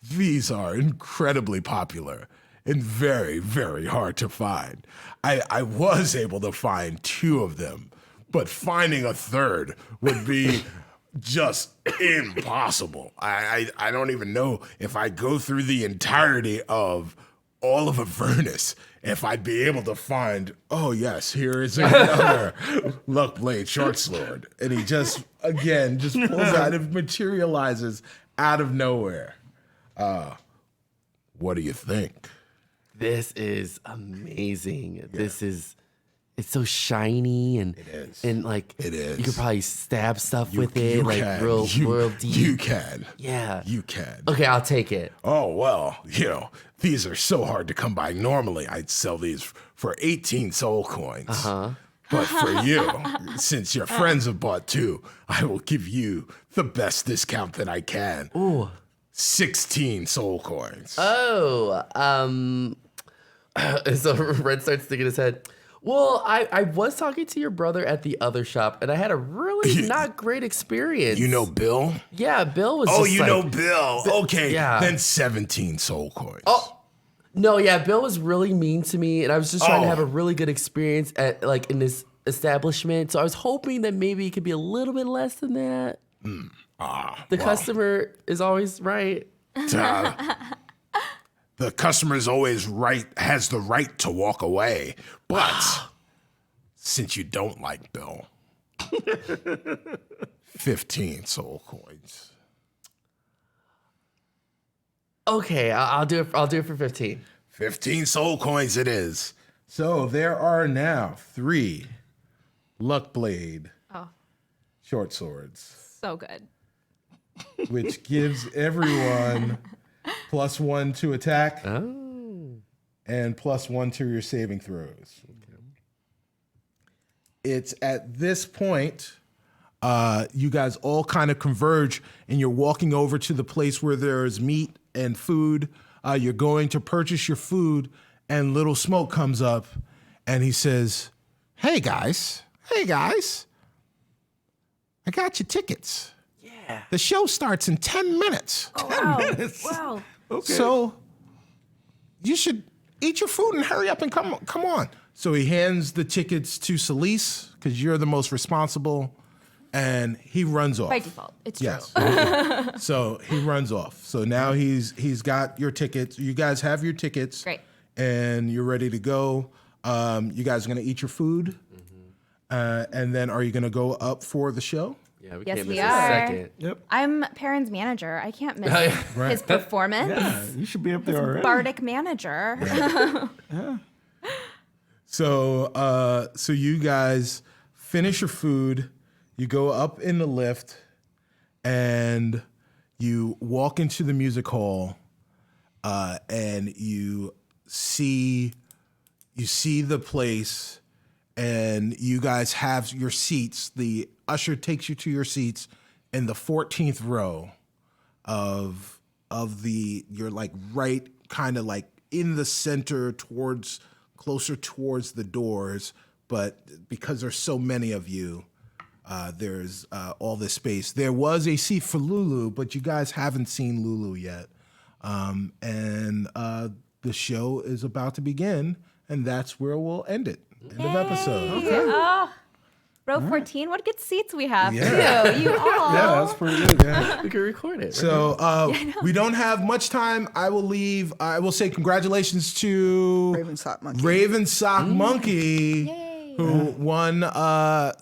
these are incredibly popular and very, very hard to find. I was able to find 2 of them, but finding a third would be just impossible. I don't even know if I go through the entirety of all of Avernus, if I'd be able to find, oh yes, here is another Luck Blade short sword." And he just pulls out, it materializes out of nowhere. What do you think? This is amazing. Yeah. It's so shiny and It is. And like It is. You could probably stab stuff with it, You like can. real deep. You can. Yeah. You can. Okay, I'll take it. Oh, well, these are so hard to come by. Normally, I'd sell these for 18 soul coins. Uh-huh. But for you, since your friends have bought 2, I will give you the best discount that I can. Ooh. 16 soul coins. Oh, so Red starts sticking his head. Well, I was talking to your brother at the other shop, and I had a really not great experience. You know Bill? Yeah, Bill was. Oh, just you like, know Bill. Okay, yeah. then 17 soul coins. Oh, no, yeah, Bill was really mean to me, and I was just trying to have a really good experience at in this establishment. So I was hoping that maybe it could be a little bit less than that. The customer is always right. The customer is always right, has the right to walk away. But since you don't like Bill, 15 soul coins. Okay, I'll do it. I'll do it for 15. 15 soul coins it is. So there are now 3 Luck Blade short swords, So good. which gives everyone +1 to attack and +1 to your saving throws. It's at this point, you guys all kind of converge and you're walking over to the place where there's meat and food. You're going to purchase your food, and Little Smoke comes up and he says, hey guys, I got your tickets. Yeah. The show starts in 10 minutes. Wow. So you should eat your food and hurry up and come on. So he hands the tickets to Celise, because you're the most responsible. and he runs off. By default, it's Yes. true. So he runs off. So now he's got your tickets. You guys have your tickets. Great. And you're ready to go. You guys are gonna eat your food, and then are you gonna go up for the show? Yeah, we Yes, can't we miss are. a second. Yep. I'm Perrin's manager. I can't miss Right. his performance. You should be up there already. Bardic manager. So you guys finish your food. You go up in the lift, and you walk into the music hall, and you see the place, and you guys have your seats. The usher takes you to your seats in the 14th row of the, you're like right kind of like in the center closer towards the doors, but because there's so many of you, there's all this space. There was a seat for Lulu, but you guys haven't seen Lulu yet. And the show is about to begin, and that's where we'll end it. End of episode. Oh, row 14. What good seats we have, Yeah. too. You all. Yeah, that's pretty good. Yeah. We can record it. So we don't have much time. I will say congratulations to Raven Sock Monkey. Raven Sock Monkey, who won our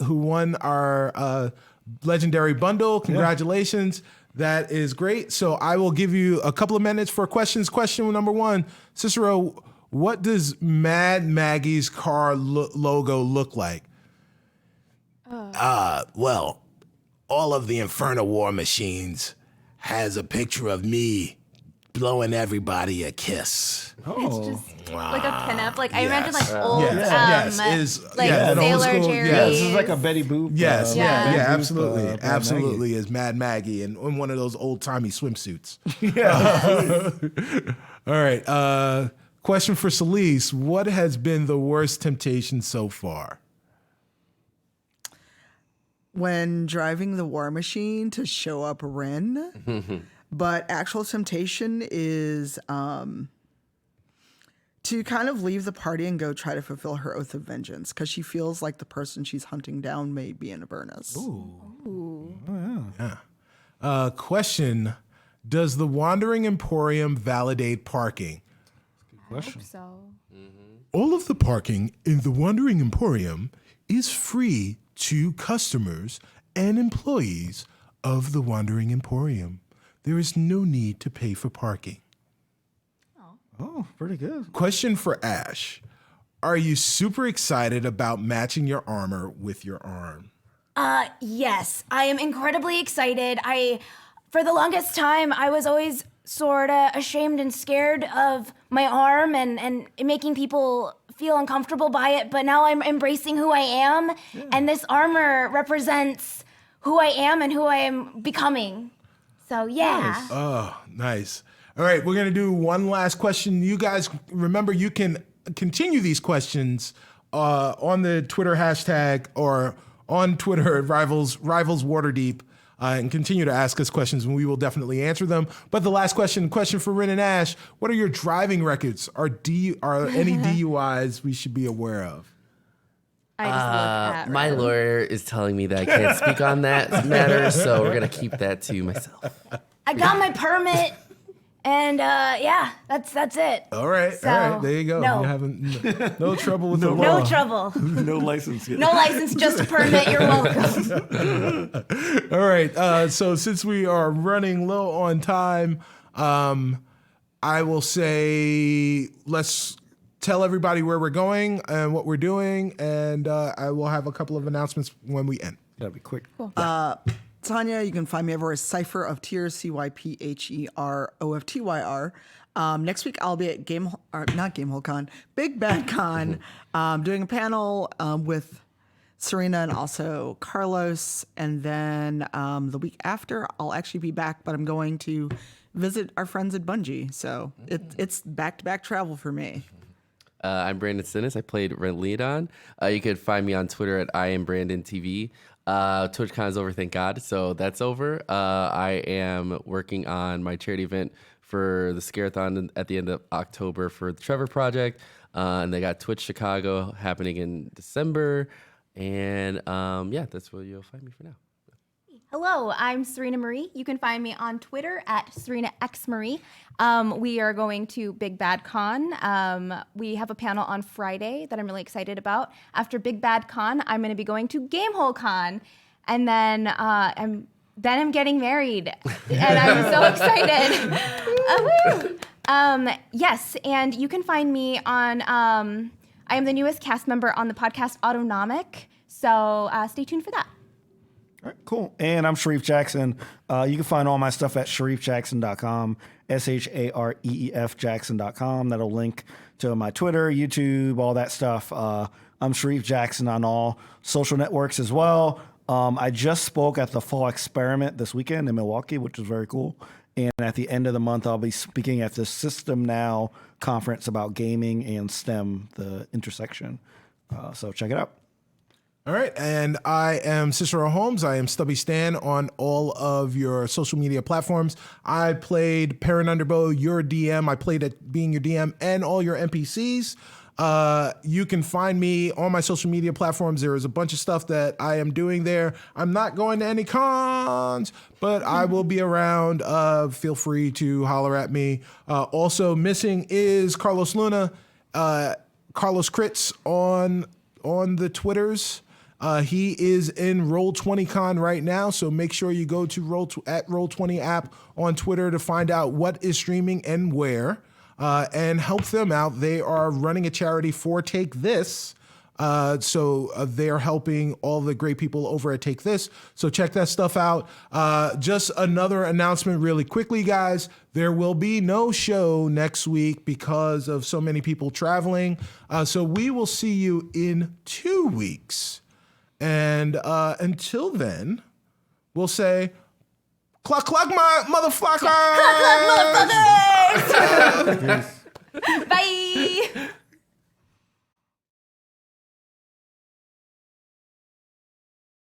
legendary bundle. Congratulations. That is great. So I will give you a couple of minutes for questions. Question number 1, Cicero, what does Mad Maggie's car logo look like? Well, all of the Inferno War machines has a picture of me blowing everybody a kiss. It's just like a pinup. Like I imagine like Yes. old, like an old Sailor school- Jerry. yes. This is like a Betty Boop. Yes, Yeah. yeah, Boop, absolutely, Mad absolutely is Mad Maggie and in one of those old timey swimsuits. All right. Question for Celise: what has been the worst temptation so far? When driving the war machine to show up Ren. But actual temptation is to kind of leave the party and go try to fulfill her oath of vengeance because she feels like the person she's hunting down may be in Avernus. Question: does the Wandering Emporium validate parking? So All of the parking in the Wandering Emporium is free to customers and employees of the Wandering Emporium. There is no need to pay for parking. Oh, pretty good. Question for Ash: are you super excited about matching your armor with your arm? Yes, I am incredibly excited. For the longest time, I was always sort of ashamed and scared of my arm and making people feel uncomfortable by it, but now I'm embracing who I am, and this armor represents who I am and who I am becoming. So, yeah. Oh, nice. All right, we're gonna do one last question. You guys remember you can continue these questions on the Twitter hashtag or on Twitter at Rivals Waterdeep, and continue to ask us questions, and we will definitely answer them. But the last question for Ren and Ash: what are your driving records? Are any DUIs we should be aware of? I just look at My Ren. lawyer is telling me that I can't speak on that matter, so we're gonna keep that to myself. I got my permit, and yeah, that's it. All right, So, there you go. no. You haven't no trouble with the law. No trouble. No license yet. No license, just a permit. You're welcome. All right. So since we are running low on time, I will say let's tell everybody where we're going and what we're doing, and I will have a couple of announcements when we end. Gotta be quick. Tanya, you can find me over as Cypher of Tears, CYPHEROFTYR. Next week, I'll be at Big Bad Con, doing a panel with Serena and also Carlos. And then the week after, I'll actually be back, but I'm going to visit our friends at Bungie. So it's back-to-back travel for me. I'm Brandon Sinnis. I played Leadon. You can find me on Twitter at IamBrandonTV. TwitchCon is over, thank God. So that's over. I am working on my charity event for the Scareathon at the end of October for the Trevor Project. And they got Twitch Chicago happening in December. And yeah, that's where you'll find me for now. Hello, I'm Serena Marie. You can find me on Twitter at Serena X Marie. We are going to Big Bad Con. We have a panel on Friday that I'm really excited about. After Big Bad Con, I'm going to be going to Gamehole Con, and then I'm getting married, and I'm so excited. Yes, and you can find me on. I am the newest cast member on the podcast Autonomic, so stay tuned for that. All right, cool. And I'm Sharif Jackson. You can find all my stuff at sharifjackson.com, SHAREEF Jackson.com. That'll link to my Twitter, YouTube, all that stuff. I'm Sharif Jackson on all social networks as well. I just spoke at the Fall Experiment this weekend in Milwaukee, which was very cool. And at the end of the month, I'll be speaking at the System Now conference about gaming and STEM, the intersection. So check it out. All right, and I am Cicero Holmes. I am Stubby Stan on all of your social media platforms. I played Perrin Underbow, your DM. I played at being your DM and all your NPCs. You can find me on my social media platforms. There is a bunch of stuff that I am doing there. I'm not going to any cons, but I will be around. Feel free to holler at me. Also missing is Carlos Luna, Carlos Crits on the Twitters. He is in Roll20Con right now, so make sure you go to Roll20 app on Twitter to find out what is streaming and where, and help them out. They are running a charity for Take This, so they're helping all the great people over at Take This. So check that stuff out. Just another announcement really quickly, guys. There will be no show next week because of so many people traveling. So we will see you in 2 weeks. And until then, we'll say, cluck, cluck, my motherfuckers! Cluck, cluck, motherfuckers! Bye!